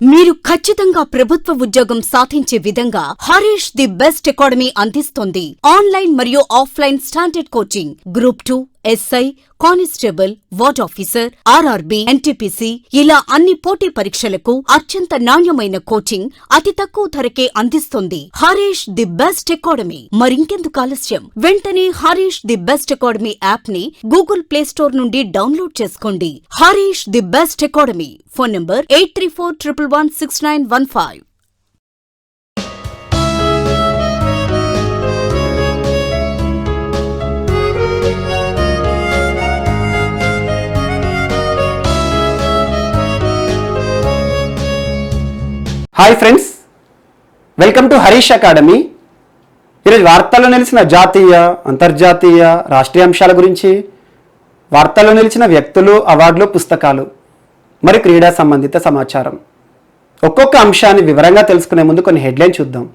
మీరు ఖచ్చితంగా ప్రభుత్వ ఉద్యోగం సాధించే విధంగా హరీష్ ది బెస్ట్ అకాడమీ అందిస్తోంది. ఆన్లైన్ మరియు offline standard coaching, group 2, SI, constable, ward officer, RRB, NTPC ఇలా అన్ని పోటీ పరీక్షలకు అత్యంత నాణ్యమైన కోచింగ్ అతి తక్కువ ధరకే అందిస్తుంది హరీష్ ది బెస్ట్ అకాడమీ. మరింకెందుకు ఆలస్యం, వెంటనే Harish the best academy app ని గూగుల్ ప్లే స్టోర్ నుండి డౌన్లోడ్ చేసుకోండి. Harish the best academy. Phone number 8341116915. Hi friends, welcome to Harish academy. ఈరోజు వార్తల్లో నిలిచిన జాతీయ, అంతర్జాతీయ, రాష్ట్రీయ అంశాల గురించి, వార్తల్లో నిలిచిన వ్యక్తులు, అవార్డులు, పుస్తకాలు, మరి క్రీడా సంబంధిత సమాచారం, ఒక్కొక్క అంశాన్ని వివరంగా తెలుసుకునే ముందు కొన్ని హెడ్లైన్ చూద్దాం.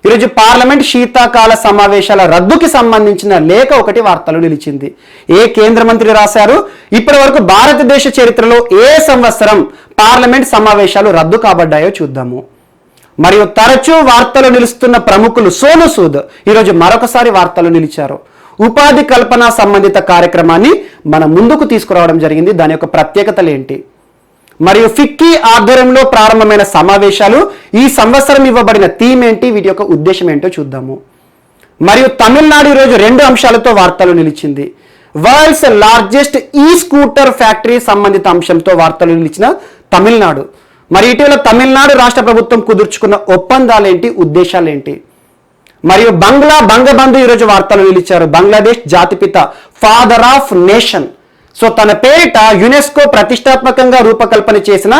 ఈరోజు పార్లమెంట్ శీతాకాల సమావేశాల రద్దుకి సంబంధించిన లేఖ ఒకటి వార్తలు నిలిచింది. ఏ కేంద్ర మంత్రి రాశారు? ఇప్పటి వరకు భారతదేశ చరిత్రలో ఏ సంవత్సరం పార్లమెంట్ సమావేశాలు రద్దు కాబడ్డాయో చూద్దాము. మరియు తరచూ వార్తలు నిలుస్తున్న ప్రముఖులు సోను సూద్ ఈరోజు మరొకసారి వార్తలు నిలిచారు. ఉపాధి కల్పన సంబంధిత కార్యక్రమాన్ని మన ముందుకు తీసుకురావడం జరిగింది. దాని యొక్క ప్రత్యేకతలు ఏంటి? మరియు ఫిక్కీ ఆధ్వర్యంలో ప్రారంభమైన సమావేశాలు ఈ సంవత్సరం ఇవ్వబడిన థీమ్ ఏంటి, వీటి యొక్క ఉద్దేశం ఏంటో చూద్దాము. మరియు తమిళనాడు ఈరోజు 2 అంశాలతో వార్తలు నిలిచింది. వరల్డ్స్ లార్జెస్ట్ ఈ స్కూటర్ ఫ్యాక్టరీ సంబంధిత అంశంతో వార్తలు నిలిచిన తమిళనాడు. మరి ఇటీవల తమిళనాడు రాష్ట్ర ప్రభుత్వం కుదుర్చుకున్న ఒప్పందాలేంటి, ఉద్దేశాలేంటి? మరియు బంగబంధు ఈరోజు వార్తలు నిలిచారు. బంగ్లాదేశ్ జాతిపిత, ఫాదర్ ఆఫ్ నేషన్. సో తన పేరిట యునెస్కో ప్రతిష్టాత్మకంగా రూపకల్పన చేసిన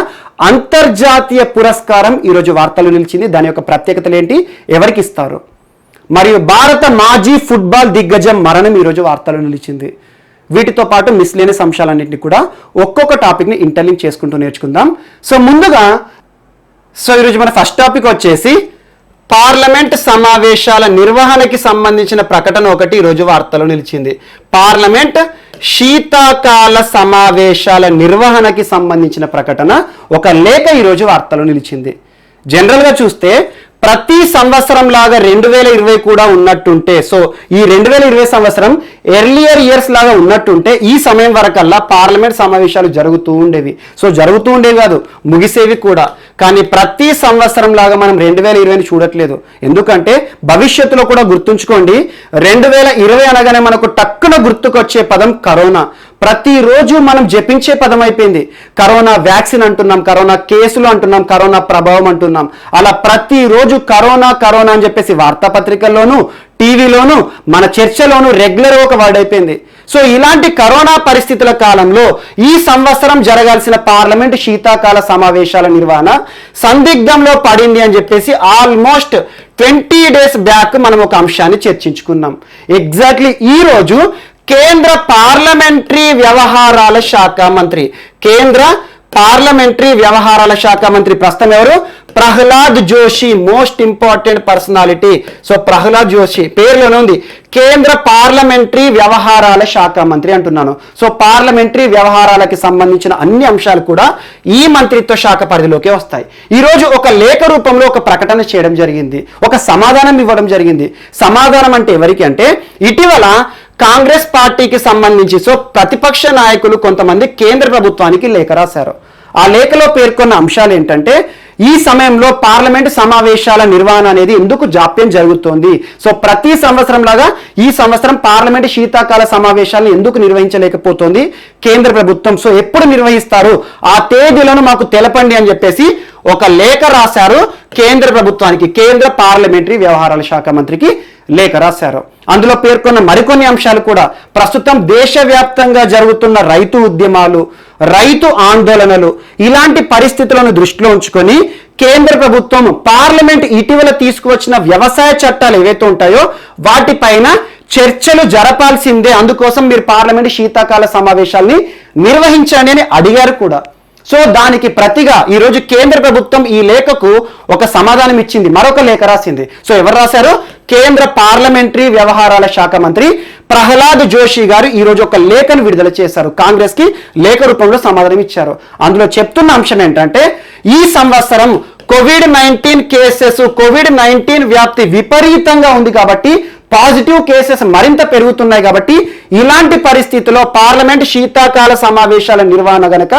అంతర్జాతీయ పురస్కారం ఈరోజు వార్తలు నిలిచింది. దాని యొక్క ప్రత్యేకతలు ఏంటి, ఎవరికి ఇస్తారు? మరియు భారత మాజీ ఫుట్బాల్ దిగ్గజం మరణం ఈరోజు వార్తలు నిలిచింది. వీటితో పాటు మిస్లేనియస్ అంశాలన్నింటినీ కూడా ఒక్కొక్క టాపిక్ని ఇంటర్లింక్ చేసుకుంటూ నేర్చుకుందాం. సో ముందుగా ఈరోజు మన ఫస్ట్ టాపిక్ వచ్చేసి పార్లమెంట్ సమావేశాల నిర్వహణకి సంబంధించిన ప్రకటన ఒకటి ఈరోజు వార్తలు నిలిచింది. పార్లమెంట్ శీతాకాల సమావేశాల నిర్వహణకి సంబంధించిన ప్రకటన, ఒక లేఖ ఈరోజు వార్తలు నిలిచింది. జనరల్గా చూస్తే ప్రతి సంవత్సరం లాగా 2020 కూడా ఉన్నట్టుంటే, సో ఈ 2020 సంవత్సరం ఎర్లియర్ ఇయర్స్ లాగా ఉన్నట్టుంటే ఈ సమయం వరకల్లా పార్లమెంట్ సమావేశాలు జరుగుతూ ఉండేవి. సో జరుగుతూ ఉండేవి కాదు, ముగిసేవి కూడా. కానీ ప్రతి సంవత్సరం లాగా మనం 2020ని చూడట్లేదు. ఎందుకంటే భవిష్యత్తులో కూడా గుర్తుంచుకోండి, 2020 అనగానే మనకు టక్కున గుర్తుకొచ్చే పదం కరోనా. ప్రతిరోజు మనం జపించే పదం అయిపోయింది. కరోనా వ్యాక్సిన్ అంటున్నాం, కరోనా కేసులు అంటున్నాం, కరోనా ప్రభావం అంటున్నాం. అలా ప్రతిరోజు కరోనా కరోనా అని చెప్పేసి వార్తాపత్రికల్లోనూ, టీవీలోనూ, మన చర్చలోనూ రెగ్యులర్ ఒక వర్డ్ అయిపోయింది. సో ఇలాంటి కరోనా పరిస్థితుల కాలంలో ఈ సంవత్సరం జరగాల్సిన పార్లమెంట్ శీతాకాల సమావేశాల నిర్వహణ సందిగ్ధంలో పడింది అని చెప్పేసి ఆల్మోస్ట్ 20 days బ్యాక్ మనం ఒక అంశాన్ని చర్చించుకున్నాం. ఎగ్జాక్ట్లీ ఈ రోజు కేంద్ర పార్లమెంటరీ వ్యవహారాల శాఖ మంత్రి, కేంద్ర పార్లమెంటరీ వ్యవహారాల శాఖ మంత్రి ప్రస్తుతం ఎవరు? Prahlad Joshi, most important personality. So Prahlad Joshi పేరులోనే ఉంది, కేంద్ర పార్లమెంటరీ వ్యవహారాల శాఖ మంత్రి అంటున్నాను. సో పార్లమెంటరీ వ్యవహారాలకి సంబంధించిన అన్ని అంశాలు కూడా ఈ మంత్రిత్వ శాఖ పరిధిలోకి వస్తాయి. ఈరోజు ఒక లేఖ రూపంలో ఒక ప్రకటన చేయడం జరిగింది, ఒక సమాధానం ఇవ్వడం జరిగింది. సమాధానం అంటే ఎవరికి అంటే, ఇటీవల కాంగ్రెస్ పార్టీకి సంబంధించి సో ప్రతిపక్ష నాయకులు కొంతమంది కేంద్ర ప్రభుత్వానికి లేఖ రాశారు. ఆ లేఖలో పేర్కొన్న అంశాలు ఏంటంటే, ఈ సమయంలో పార్లమెంటు సమావేశాల నిర్వహణ అనేది ఎందుకు జాప్యం జరుగుతోంది, సో ప్రతి సంవత్సరం లాగా ఈ సంవత్సరం పార్లమెంటు శీతాకాల సమావేశాలను ఎందుకు నిర్వహించలేకపోతుంది కేంద్ర ప్రభుత్వం, సో ఎప్పుడు నిర్వహిస్తారు, ఆ తేదీలను మాకు తెలపండి అని చెప్పేసి ఒక లేఖ రాశారు కేంద్ర ప్రభుత్వానికి. కేంద్ర పార్లమెంటరీ వ్యవహారాల శాఖ మంత్రికి లేఖ రాశారు. అందులో పేర్కొన్న మరికొన్ని అంశాలు కూడా, ప్రస్తుతం దేశవ్యాప్తంగా జరుగుతున్న రైతు ఉద్యమాలు, రైతు ఆందోళనలు, ఇలాంటి పరిస్థితులను దృష్టిలో ఉంచుకొని కేంద్ర ప్రభుత్వం పార్లమెంట్ ఇటీవల తీసుకువచ్చిన వ్యవసాయ చట్టాలు ఏవైతే ఉంటాయో వాటిపైన చర్చలు జరపాల్సిందే, అందుకోసం మీరు పార్లమెంట్ శీతాకాల సమావేశాల్ని నిర్వహించండి అని అడిగారు కూడా. సో దానికి ప్రతిగా ఈరోజు కేంద్ర ప్రభుత్వం ఈ లేఖకు ఒక సమాధానం ఇచ్చింది, మరొక లేఖ రాసింది. సో ఎవరు రాశారు? కేంద్ర పార్లమెంటరీ వ్యవహారాల శాఖ మంత్రి ప్రహ్లాద్ జోషి గారు ఈ రోజు ఒక లేఖను విడుదల చేశారు. కాంగ్రెస్ కి లేఖ రూపంలో సమాధానం ఇచ్చారు. అందులో చెప్తున్న అంశం ఏంటంటే, ఈ సంవత్సరం కోవిడ్-19 కేసెస్, కోవిడ్-19 వ్యాప్తి విపరీతంగా ఉంది కాబట్టి, పాజిటివ్ కేసెస్ మరింత పెరుగుతున్నాయి కాబట్టి, ఇలాంటి పరిస్థితుల్లో పార్లమెంట్ శీతాకాల సమావేశాల నిర్వహణ గనక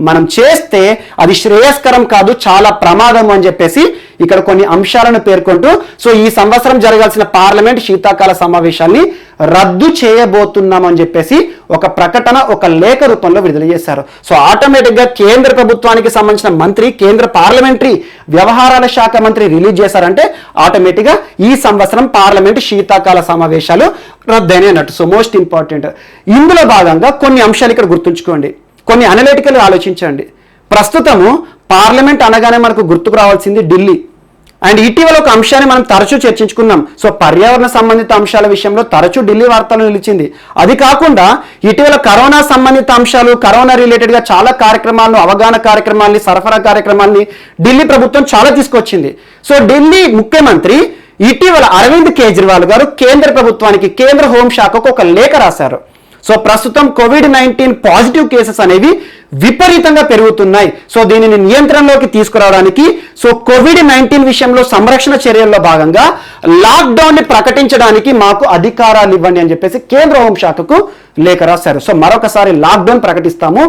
మనం చేస్తే అది శ్రేయస్కరం కాదు, చాలా ప్రమాదం అని చెప్పేసి ఇక్కడ కొన్ని అంశాలను పేర్కొంటూ, సో ఈ సంవత్సరం జరగాల్సిన పార్లమెంట్ శీతాకాల సమావేశాల్ని రద్దు చేయబోతున్నాం అని చెప్పేసి ఒక ప్రకటన, ఒక లేఖ రూపంలో విడుదల చేశారు. సో ఆటోమేటిక్గా కేంద్ర ప్రభుత్వానికి సంబంధించిన మంత్రి, కేంద్ర పార్లమెంటరీ వ్యవహారాల శాఖ మంత్రి రిలీజ్ చేశారంటే ఆటోమేటిక్గా ఈ సంవత్సరం పార్లమెంట్ శీతాకాల సమావేశాలు రద్దయినాయి అన్నట్టు. సో మోస్ట్ ఇంపార్టెంట్ ఇందులో భాగంగా కొన్ని అంశాలు ఇక్కడ గుర్తుంచుకోండి, కొన్ని అనలిటికల్ ఆలోచించండి. ప్రస్తుతము పార్లమెంట్ అనగానే మనకు గుర్తుకు రావాల్సింది ఢిల్లీ. అండ్ ఇటీవల ఒక అంశాన్ని మనం తరచూ చర్చించుకున్నాం. సో పర్యావరణ సంబంధిత అంశాల విషయంలో తరచూ ఢిల్లీ వార్తలు నిలిచింది. అది కాకుండా ఇటీవల కరోనా సంబంధిత అంశాలు, కరోనా రిలేటెడ్గా చాలా కార్యక్రమాలను, అవగాహన కార్యక్రమాల్ని, సరఫరా కార్యక్రమాల్ని ఢిల్లీ ప్రభుత్వం చాలా తీసుకొచ్చింది. సో ఢిల్లీ ముఖ్యమంత్రి ఇటీవల అరవింద్ కేజ్రీవాల్ గారు కేంద్ర ప్రభుత్వానికి, కేంద్ర హోంశాఖకు ఒక లేఖ రాశారు. సో ప్రస్తుతం కోవిడ్-19 పాజిటివ్ కేసెస్ అనేవి విపరీతంగా పెరుగుతున్నాయి. సో దీనిని నియంత్రణలోకి తీసుకురావడానికి, సో కోవిడ్-19 విషయంలో సంరక్షణ చర్యల్లో భాగంగా లాక్డౌన్ ని ప్రకటించడానికి మాకు అధికారాలు ఇవ్వండి అని చెప్పేసి కేంద్ర హోంశాఖకు లేఖ రాశారు. సో మరొకసారి లాక్డౌన్ ప్రకటిస్తాము,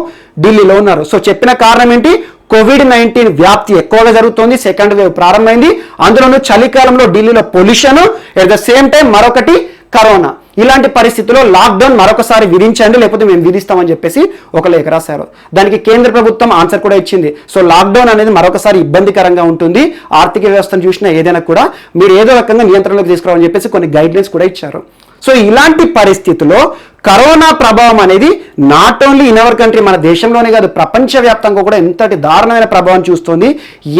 ఢిల్లీలో ఉన్నారు. సో చెప్పిన కారణం ఏంటి? కోవిడ్-19 వ్యాప్తి ఎక్కువగా జరుగుతోంది, సెకండ్ వేవ్ ప్రారంభమైంది, అందులోనూ చలికాలంలో ఢిల్లీలో pollution, at the same time మరొకటి కరోనా. ఇలాంటి పరిస్థితుల్లో లాక్డౌన్ మరొకసారి విధించండి, లేకపోతే మేము విధిస్తామని చెప్పేసి ఒక లేఖ రాశారు. దానికి కేంద్ర ప్రభుత్వం ఆన్సర్ కూడా ఇచ్చింది. సో లాక్డౌన్ అనేది మరొకసారి ఇబ్బందికరంగా ఉంటుంది, ఆర్థిక వ్యవస్థను చూసినా ఏదైనా కూడా మీరు ఏదో రకంగా నియంత్రణలోకి తీసుకురావాలని చెప్పేసి కొన్ని గైడ్లైన్స్ కూడా ఇచ్చారు. సో ఇలాంటి పరిస్థితుల్లో కరోనా ప్రభావం అనేది not only in our country, మన దేశంలోనే కాదు ప్రపంచవ్యాప్తంగా కూడా ఎంతటి దారుణమైన ప్రభావం చూస్తుంది.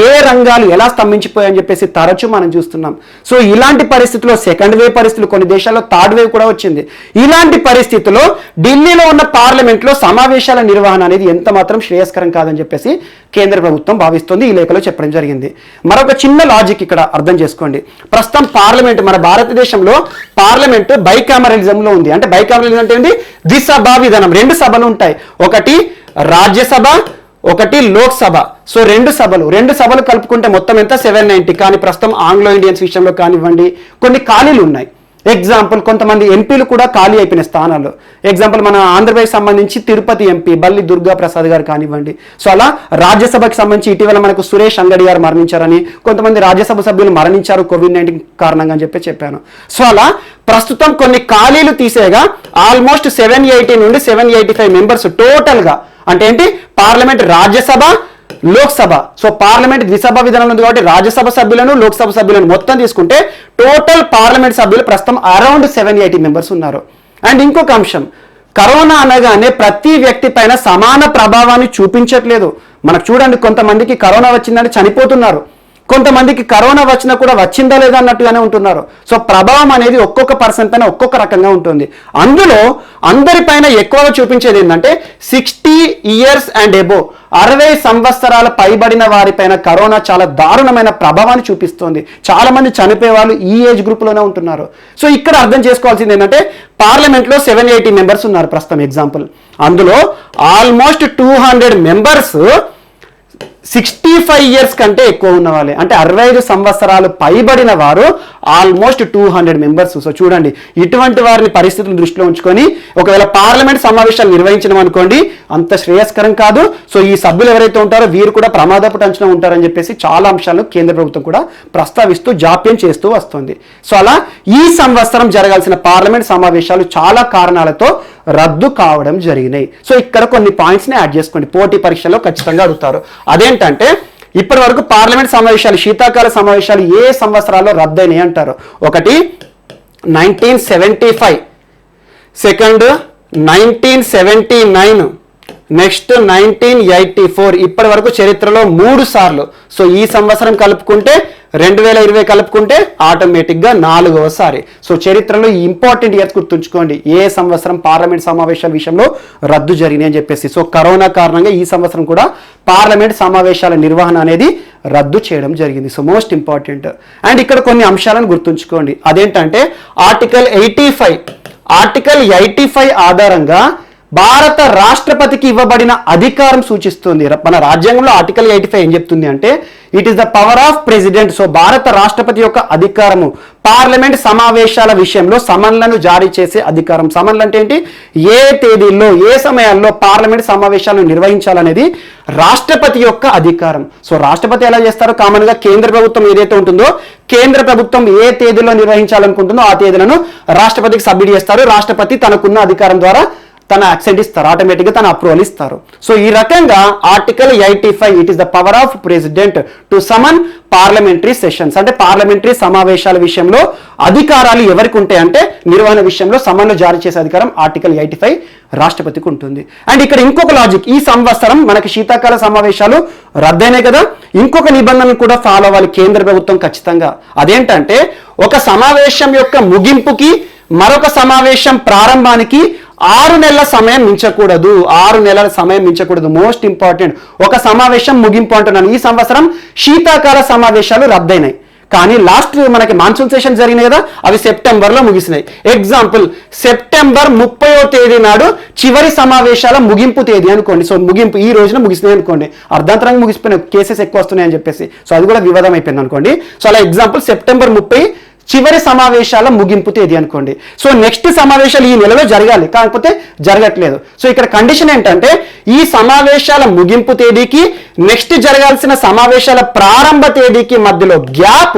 ఏ రంగాలు ఎలా స్తంభించిపోయాయని చెప్పేసి తరచూ మనం చూస్తున్నాం. సో ఇలాంటి పరిస్థితుల్లో సెకండ్ వేవ్ పరిస్థితులు, కొన్ని దేశాల్లో థర్డ్ వేవ్ కూడా వచ్చింది. ఇలాంటి పరిస్థితుల్లో ఢిల్లీలో ఉన్న పార్లమెంట్లో సమావేశాల నిర్వహణ అనేది ఎంత మాత్రం శ్రేయస్కరం కాదని చెప్పేసి కేంద్ర ప్రభుత్వం భావిస్తుంది. ఈ లేఖలో చెప్పడం జరిగింది. మరొక చిన్న లాజిక్ ఇక్కడ అర్థం చేసుకోండి. ప్రస్తుతం పార్లమెంట్, మన భారతదేశంలో పార్లమెంట్ బైకామరలిజంలో ఉంది. అంటే బైకామరలిజం అంటే ఏంటి? ద్విసభా విధానం, రెండు సభలు ఉంటాయి, ఒకటి రాజ్యసభ, ఒకటి లోక్సభ. సో రెండు సభలు కలుపుకుంటే మొత్తం ఎంత? 790. కానీ ప్రస్తుతం ఆంగ్లో ఇండియన్స్ విషయంలో కానివ్వండి కొన్ని ఖాళీలు ఉన్నాయి. ఎగ్జాంపుల్, కొంతమంది ఎంపీలు కూడా ఖాళీ అయిపోయిన స్థానాలు. ఎగ్జాంపుల్, మన ఆంధ్రప్రదేశ్ సంబంధించి తిరుపతి ఎంపీ బల్లి దుర్గా ప్రసాద్ గారు కానివ్వండి. సో అలా రాజ్యసభకి సంబంధించి ఇటీవల మనకు సురేష్ అంగడి గారు మరణించారని, కొంతమంది రాజ్యసభ సభ్యులు మరణించారు కోవిడ్-19 కారణంగా అని చెప్పాను. సో అలా ప్రస్తుతం కొన్ని ఖాళీలు తీసేగా ఆల్మోస్ట్ 780 నుండి 785 మెంబర్స్ టోటల్గా, అంటే ఏంటి? Parliament, Rajya Sabha, Lok Sabha. So parliament ద్విసభ విధానంలో ఉంది కాబట్టి రాజ్యసభ సభ్యులను, లోక్సభ సభ్యులను మొత్తం తీసుకుంటే టోటల్ పార్లమెంట్ సభ్యులు ప్రస్తుతం అరౌండ్ 780 మెంబర్స్ ఉన్నారు. అండ్ ఇంకొక అంశం, కరోనా అనగానే ప్రతి వ్యక్తి పైన సమాన ప్రభావాన్ని చూపించట్లేదు. మనకు చూడండి, కొంతమందికి కరోనా వచ్చిందని చనిపోతున్నారు, కొంతమందికి కరోనా వచ్చినా కూడా వచ్చిందా లేదా అన్నట్టుగానే ఉంటున్నారు. సో ప్రభావం అనేది ఒక్కొక్క పర్సన్ పైన ఒక్కొక్క రకంగా ఉంటుంది. అందులో అందరిపైన ఎక్కువగా చూపించేది ఏంటంటే 60 ఇయర్స్ అండ్ ఎబోవ్, 60 సంవత్సరాల పైబడిన వారిపైన కరోనా చాలా దారుణమైన ప్రభావాన్ని చూపిస్తోంది. చాలా మంది చనిపోయే వాళ్ళు ఈ ఏజ్ గ్రూప్లోనే ఉంటున్నారు. సో ఇక్కడ అర్థం చేసుకోవాల్సింది ఏంటంటే పార్లమెంట్లో 780 మెంబర్స్ ఉన్నారు ప్రస్తుతం. ఎగ్జాంపుల్, అందులో ఆల్మోస్ట్ 200 మెంబర్స్ 65 ఇయర్స్ కంటే ఎక్కువ ఉన్న వాళ్ళే, అంటే 65 సంవత్సరాలు పైబడిన వారు ఆల్మోస్ట్ 200 మెంబర్స్. సో చూడండి, ఇటువంటి వారిని పరిస్థితులను దృష్టిలో ఉంచుకొని ఒకవేళ పార్లమెంట్ సమావేశాలు నిర్వహించడం అనుకోండి, అంత శ్రేయస్కరం కాదు. సో ఈ సభ్యులు ఎవరైతే ఉంటారో వీరు కూడా ప్రమాదపు అంచనా ఉంటారని చెప్పేసి చాలా అంశాలను కేంద్ర ప్రభుత్వం కూడా ప్రస్తావిస్తూ జాప్యం చేస్తూ వస్తుంది. సో అలా ఈ సంవత్సరం జరగాల్సిన పార్లమెంట్ సమావేశాలు చాలా కారణాలతో రద్దు కావడం జరిగినాయి. సో ఇక్కడ కొన్ని పాయింట్స్ని యాడ్ చేసుకోండి, పోటీ పరీక్షలో ఖచ్చితంగా అడుగుతారు. అదేంటంటే ఇప్పటి వరకు పార్లమెంట్ సమావేశాలు, శీతాకాల సమావేశాలు ఏ సంవత్సరాల్లో రద్దయినాయి అంటారు. ఒకటి 1975, సెకండ్ 1979, నెక్స్ట్ 1984. ఇప్పటి వరకు చరిత్రలో 3 సార్లు. సో ఈ సంవత్సరం కలుపుకుంటే 2020 కలుపుకుంటే ఆటోమేటిక్గా 4వసారి. సో చరిత్రలో ఈ ఇంపార్టెంట్ ఇయర్స్ గుర్తుంచుకోండి, ఏ సంవత్సరం పార్లమెంట్ సమావేశాల విషయంలో రద్దు జరిగినాయి అని చెప్పేసి. సో కరోనా కారణంగా ఈ సంవత్సరం కూడా పార్లమెంట్ సమావేశాల నిర్వహణ అనేది రద్దు చేయడం జరిగింది. So most important. అండ్ ఇక్కడ కొన్ని అంశాలను గుర్తుంచుకోండి. అదేంటంటే ఆర్టికల్ 85 ఆధారంగా భారత రాష్ట్రపతికి ఇవ్వబడిన అధికారం సూచిస్తుంది. మన రాజ్యాంగంలో ఆర్టికల్ 85 ఏం చెప్తుంది అంటే it is the power of president. So భారత రాష్ట్రపతి యొక్క అధికారము పార్లమెంట్ సమావేశాల విషయంలో సమన్లను జారీ చేసే అధికారం. సమన్లు అంటే ఏంటి? ఏ తేదీల్లో ఏ సమయాల్లో పార్లమెంట్ సమావేశాలను నిర్వహించాలనేది రాష్ట్రపతి యొక్క అధికారం. సో రాష్ట్రపతి ఎలా చేస్తారో కామన్ గా కేంద్ర ప్రభుత్వం ఏదైతే ఉంటుందో కేంద్ర ప్రభుత్వం ఏ తేదీలో నిర్వహించాలనుకుంటుందో ఆ తేదీలను రాష్ట్రపతికి సబ్మిట్ చేస్తారు. రాష్ట్రపతి తనకున్న అధికారం ద్వారా తన యాక్సెంట్ ఇస్తారు, ఆటోమేటిక్గా తన అప్రూవల్ ఇస్తారు. సో ఈ రకంగా article 85 it is the power of president to summon parliamentary sessions. అంటే పార్లమెంటరీ సమావేశాల విషయంలో అధికారాలు ఎవరికి ఉంటాయంటే నిర్వహణ విషయంలో సమన్లు జారీ చేసే అధికారం ఆర్టికల్ 85 రాష్ట్రపతికి ఉంటుంది. అండ్ ఇక్కడ ఇంకొక లాజిక్, ఈ సంవత్సరం మనకి శీతాకాల సమావేశాలు రద్దయినాయి కదా, ఇంకొక నిబంధనలు కూడా ఫాలో అవ్వాలి కేంద్ర ప్రభుత్వం ఖచ్చితంగా. అదేంటంటే ఒక సమావేశం యొక్క ముగింపుకి మరొక సమావేశం ప్రారంభానికి 6 నెలల సమయం మించకూడదు. 6 నెలల సమయం మించకూడదు. Most important. ఒక సమావేశం ముగింపు అంటున్నాను. ఈ సంవత్సరం శీతాకాల సమావేశాలు రద్దయినాయి, కానీ లాస్ట్ మనకి మాన్సూన్ సెషన్ జరిగినాయి కదా, అవి సెప్టెంబర్లో ముగిసినాయి. ఎగ్జాంపుల్ సెప్టెంబర్ 30వ తేదీ నాడు చివరి సమావేశాల ముగింపు తేదీ అనుకోండి. సో ముగింపు ఈ రోజున ముగిసినాయి అనుకోండి, అర్ధాంతరంగా ముగిసిపోయినాయి, కేసెస్ ఎక్కువ వస్తున్నాయి అని చెప్పేసి. సో అది కూడా వివాదం అయిపోయింది అనుకోండి. సో అలా ఎగ్జాంపుల్ సెప్టెంబర్ 30 చివరి సమావేశాల ముగింపు తేదీ అనుకోండి. సో నెక్స్ట్ సమావేశాలు ఈ నెలలో జరగాలి, కాకపోతే జరగట్లేదు. సో ఇక్కడ కండిషన్ ఏంటంటే ఈ సమావేశాల ముగింపు తేదీకి నెక్స్ట్ జరగాల్సిన సమావేశాల ప్రారంభ తేదీకి మధ్యలో గ్యాప్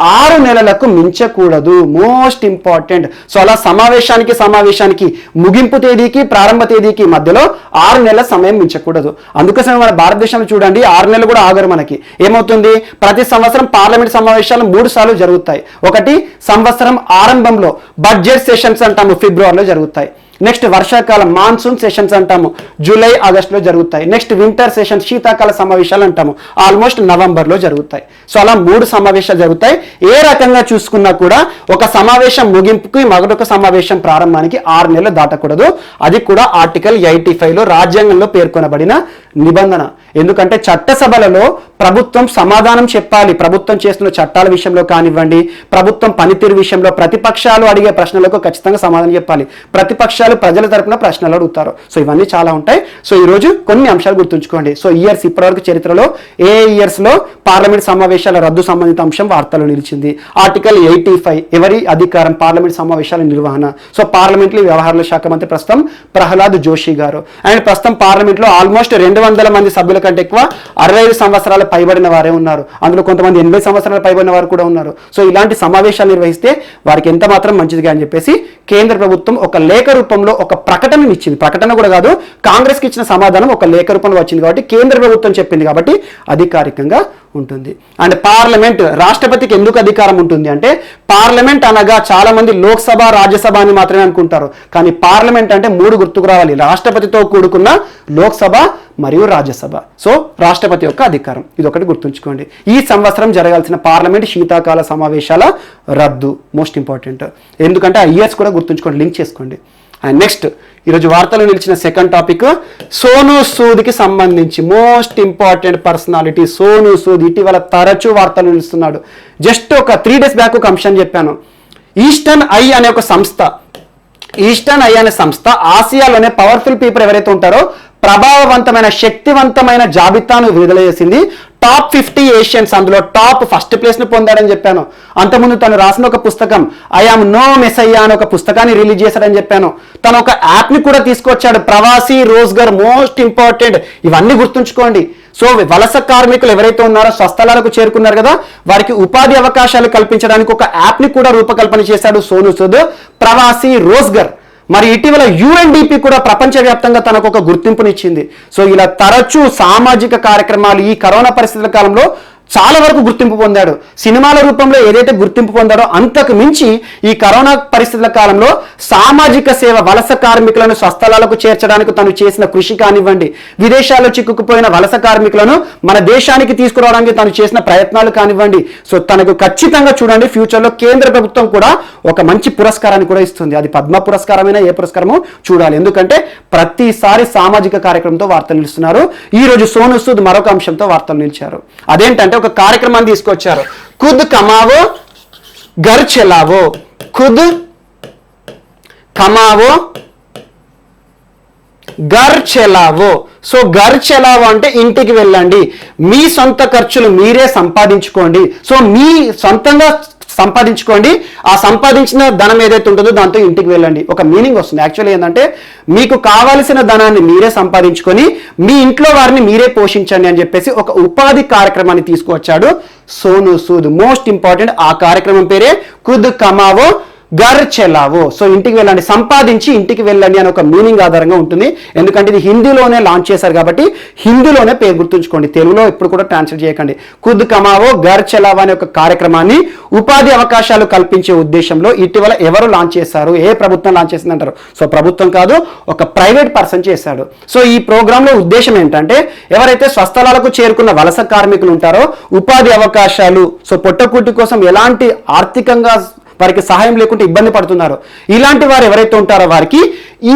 6 నెలలకు మించకూడదు. Most important. సో అలా సమావేశానికి ముగింపు తేదీకి ప్రారంభ తేదీకి మధ్యలో 6 నెలల సమయం మించకూడదు. అందుకోసమే మన భారతదేశంలో చూడండి 6 నెలలు కూడా ఆగరు. మనకి ఏమవుతుంది, ప్రతి సంవత్సరం పార్లమెంట్ సమావేశాలు 3 సార్లు జరుగుతాయి. ఒకటి సంవత్సరం ఆరంభంలో బడ్జెట్ సెషన్స్ అంటాము, ఫిబ్రవరిలో జరుగుతాయి. నెక్స్ట్ వర్షాకాలం మాన్సూన్ సెషన్స్ అంటాము, జూలై ఆగస్టులో జరుగుతాయి. నెక్స్ట్ వింటర్ సెషన్ శీతాకాల సమావేశాలు అంటాము, ఆల్మోస్ట్ నవంబర్లో జరుగుతాయి. సో అలా 3 సమావేశాలు జరుగుతాయి. ఏ రకంగా చూసుకున్నా కూడా ఒక సమావేశం ముగింపుకి మరొక సమావేశం ప్రారంభానికి 6 నెలలు దాటకూడదు. అది కూడా ఆర్టికల్ 85లో రాజ్యాంగంలో పేర్కొనబడిన నిబంధన. ఎందుకంటే చట్టసభలలో ప్రభుత్వం సమాధానం చెప్పాలి. ప్రభుత్వం చేస్తున్న చట్టాల విషయంలో కానివ్వండి, ప్రభుత్వం పనితీరు విషయంలో ప్రతిపక్షాలు అడిగే ప్రశ్నలకు ఖచ్చితంగా సమాధానం చెప్పాలి. ప్రతిపక్షాలు ప్రజల తరపున ప్రశ్నలు అడుగుతారు. సో ఇవన్నీ చాలా ఉంటాయి. సో ఈ రోజు కొన్ని అంశాలు గుర్తుంచుకోండి. సో ఇయర్స్ ఇప్పటివరకు చరిత్రలో ఏ ఇయర్స్ లో పార్లమెంట్ సమావేశాల రద్దు సంబంధిత అంశం వార్తలు నిలిచింది. ఆర్టికల్ 85 ఎవరి అధికారం? పార్లమెంట్ సమావేశాల నిర్వహణ. సో పార్లమెంటరీ వ్యవహారాల శాఖ మంత్రి ప్రస్తుతం ప్రహ్లాద్ జోషి గారు. అండ్ ప్రస్తుతం పార్లమెంట్ లో ఆల్మోస్ట్ 200 మంది సభ్యుల కంటే ఎక్కువ 65 సంవత్సరాలు పైబడిన వారే ఉన్నారు. అందులో కొంతమంది 80 సంవత్సరాలు పైబడిన వారు కూడా ఉన్నారు. సో ఇలాంటి సమావేశాలు నిర్వహిస్తే వారికి ఎంత మాత్రం మంచిదిగా అని చెప్పేసి కేంద్ర ప్రభుత్వం ఒక లేఖ రూపంలో ఒక ప్రకటన ఇచ్చింది. ప్రకటన కూడా కాదు, కాంగ్రెస్ కి ఇచ్చిన సమాధానం ఒక లేఖ రూపంలో వచ్చింది కాబట్టి కేంద్ర ప్రభుత్వం చెప్పింది కాబట్టి అధికారికంగా ఉంటుంది. అండ్ పార్లమెంట్ రాష్ట్రపతికి ఎందుకు అధికారం ఉంటుంది అంటే పార్లమెంట్ అనగా చాలా మంది లోక్సభ రాజ్యసభ అని మాత్రమే అనుకుంటారు. కానీ పార్లమెంట్ అంటే 3 గుర్తుకు రావాలి, రాష్ట్రపతితో కూడుకున్న లోక్సభ మరియు రాజ్యసభ. సో రాష్ట్రపతి యొక్క అధికారం ఇది ఒకటి గుర్తుంచుకోండి. ఈ సంవత్సరం జరగాల్సిన పార్లమెంట్ శీతాకాల సమావేశాల రద్దు మోస్ట్ ఇంపార్టెంట్. ఎందుకంటే ఆ ఇయర్స్ కూడా గుర్తుంచుకోండి, లింక్ చేసుకోండి. అండ్ నెక్స్ట్ ఈరోజు వార్తలు నిలిచిన సెకండ్ టాపిక్ సోనూ సూద్కి సంబంధించి most important personality Sonu Sood ఇటీవల తరచూ వార్తలు నిలుస్తున్నాడు. జస్ట్ ఒక 3 days బ్యాక్ ఒక అంశం చెప్పాను. ఈస్టర్న్ ఐ అనే సంస్థ ఆసియాలోనే పవర్ఫుల్ పీపుల్ ఎవరైతే ఉంటారో ప్రభావవంతమైన శక్తివంతమైన జాబితాను విడుదల చేసింది. టాప్ 50 ఏషియన్స్, అందులో టాప్ ఫస్ట్ ప్లేస్ ను పొందాడని చెప్పాను. అంతకుముందు తను రాసిన ఒక పుస్తకం ఐఆమ్ నో మెస్సయ్యా అని ఒక పుస్తకాన్ని రిలీజ్ చేశాడని చెప్పాను. తను ఒక యాప్ ని కూడా తీసుకొచ్చాడు, ప్రవాసీ రోజ్గర్. మోస్ట్ ఇంపార్టెంట్, ఇవన్నీ గుర్తుంచుకోండి. సో వలస కార్మికులు ఎవరైతే ఉన్నారో స్వస్థలాలకు చేరుకున్నారు కదా, వారికి ఉపాధి అవకాశాలు కల్పించడానికి ఒక యాప్ ని కూడా రూపకల్పన చేశాడు సోనూ సూద్, ప్రవాసీ రోజ్గర్. మరి ఇటీవల UNDP కూడా ప్రపంచవ్యాప్తంగా తనకు ఒక గుర్తింపునిచ్చింది. సో ఇలా తరచూ సామాజిక కార్యక్రమాలు ఈ కరోనా పరిస్థితుల కాలంలో చాలా వరకు గుర్తింపు పొందాడు. సినిమాల రూపంలో ఏదైతే గుర్తింపు పొందాడో అంతకు మించి ఈ కరోనా పరిస్థితుల కాలంలో సామాజిక సేవ, వలస కార్మికులను స్వస్థలాలకు చేర్చడానికి తను చేసిన కృషి కానివ్వండి, విదేశాల్లో చిక్కుకుపోయిన వలస కార్మికులను మన దేశానికి తీసుకురావడానికి తను చేసిన ప్రయత్నాలు కానివ్వండి. సో తనకు ఖచ్చితంగా చూడండి ఫ్యూచర్లో కేంద్ర ప్రభుత్వం కూడా ఒక మంచి పురస్కారాన్ని కూడా ఇస్తుంది. అది పద్మ పురస్కారమైనా ఏ పురస్కారమో చూడాలి. ఎందుకంటే ప్రతిసారి సామాజిక కార్యక్రమంతో వార్తలు నిలుస్తున్నారు. ఈ రోజు సోనూ సూద్ మరొక అంశంతో వార్తలు నిలిచారు. అదేంటంటే ఒక కార్యక్రమాన్ని తీసుకొచ్చారు. ఖుద్ కమావో ఘర్ చలావో, ఖుద్ కమావో ఘర్ చలావో. సో ఘర్ చలావో అంటే ఇంటికి వెళ్ళండి, మీ సొంత ఖర్చులు మీరే సంపాదించుకోండి. సో మీ సొంతంగా సంపాదించుకోండి, ఆ సంపాదించిన ధనం ఏదైతే ఉంటుందో దాంతో ఇంటికి వెళ్ళండి. ఒక మీనింగ్ వస్తుంది. యాక్చువల్లీ ఏంటంటే మీకు కావాల్సిన ధనాన్ని మీరే సంపాదించుకొని మీ ఇంట్లో వారిని మీరే పోషించండి అని చెప్పేసి ఒక ఉపాధి కార్యక్రమాన్ని తీసుకువచ్చాడు సోనూ సూద్. మోస్ట్ ఇంపార్టెంట్, ఆ కార్యక్రమం పేరే ఖుద్ కమావో ఘర్ చలావో. సో ఇంటికి వెళ్ళండి, సంపాదించి ఇంటికి వెళ్ళండి అని ఒక మీనింగ్ ఆధారంగా ఉంటుంది. ఎందుకంటే ఇది హిందీలోనే లాంచ్ చేశారు కాబట్టి హిందీలోనే పేరు గుర్తుంచుకోండి, తెలుగులో ఎప్పుడు కూడా ట్రాన్స్లేట్ చేయకండి. ఖుద్ కమావో ఘర్ చలావో అనే ఒక కార్యక్రమాన్ని ఉపాధి అవకాశాలు కల్పించే ఉద్దేశంలో ఇటీవల ఎవరు లాంచ్ చేశారు, ఏ ప్రభుత్వం లాంచ్ చేసింది అంటారు? సో ప్రభుత్వం కాదు, ఒక ప్రైవేట్ పర్సన్ చేశాడు. సో ఈ ప్రోగ్రాంలో ఉద్దేశం ఏంటంటే ఎవరైతే స్వస్థలాలకు చేరుకున్న వలస కార్మికులు ఉంటారో ఉపాధి అవకాశాలు, సో పొట్టకూటి కోసం ఎలాంటి ఆర్థికంగా వారికి సహాయం లేకుంటే ఇబ్బంది పడుతున్నారు, ఇలాంటి వారు ఎవరైతే ఉంటారో వారికి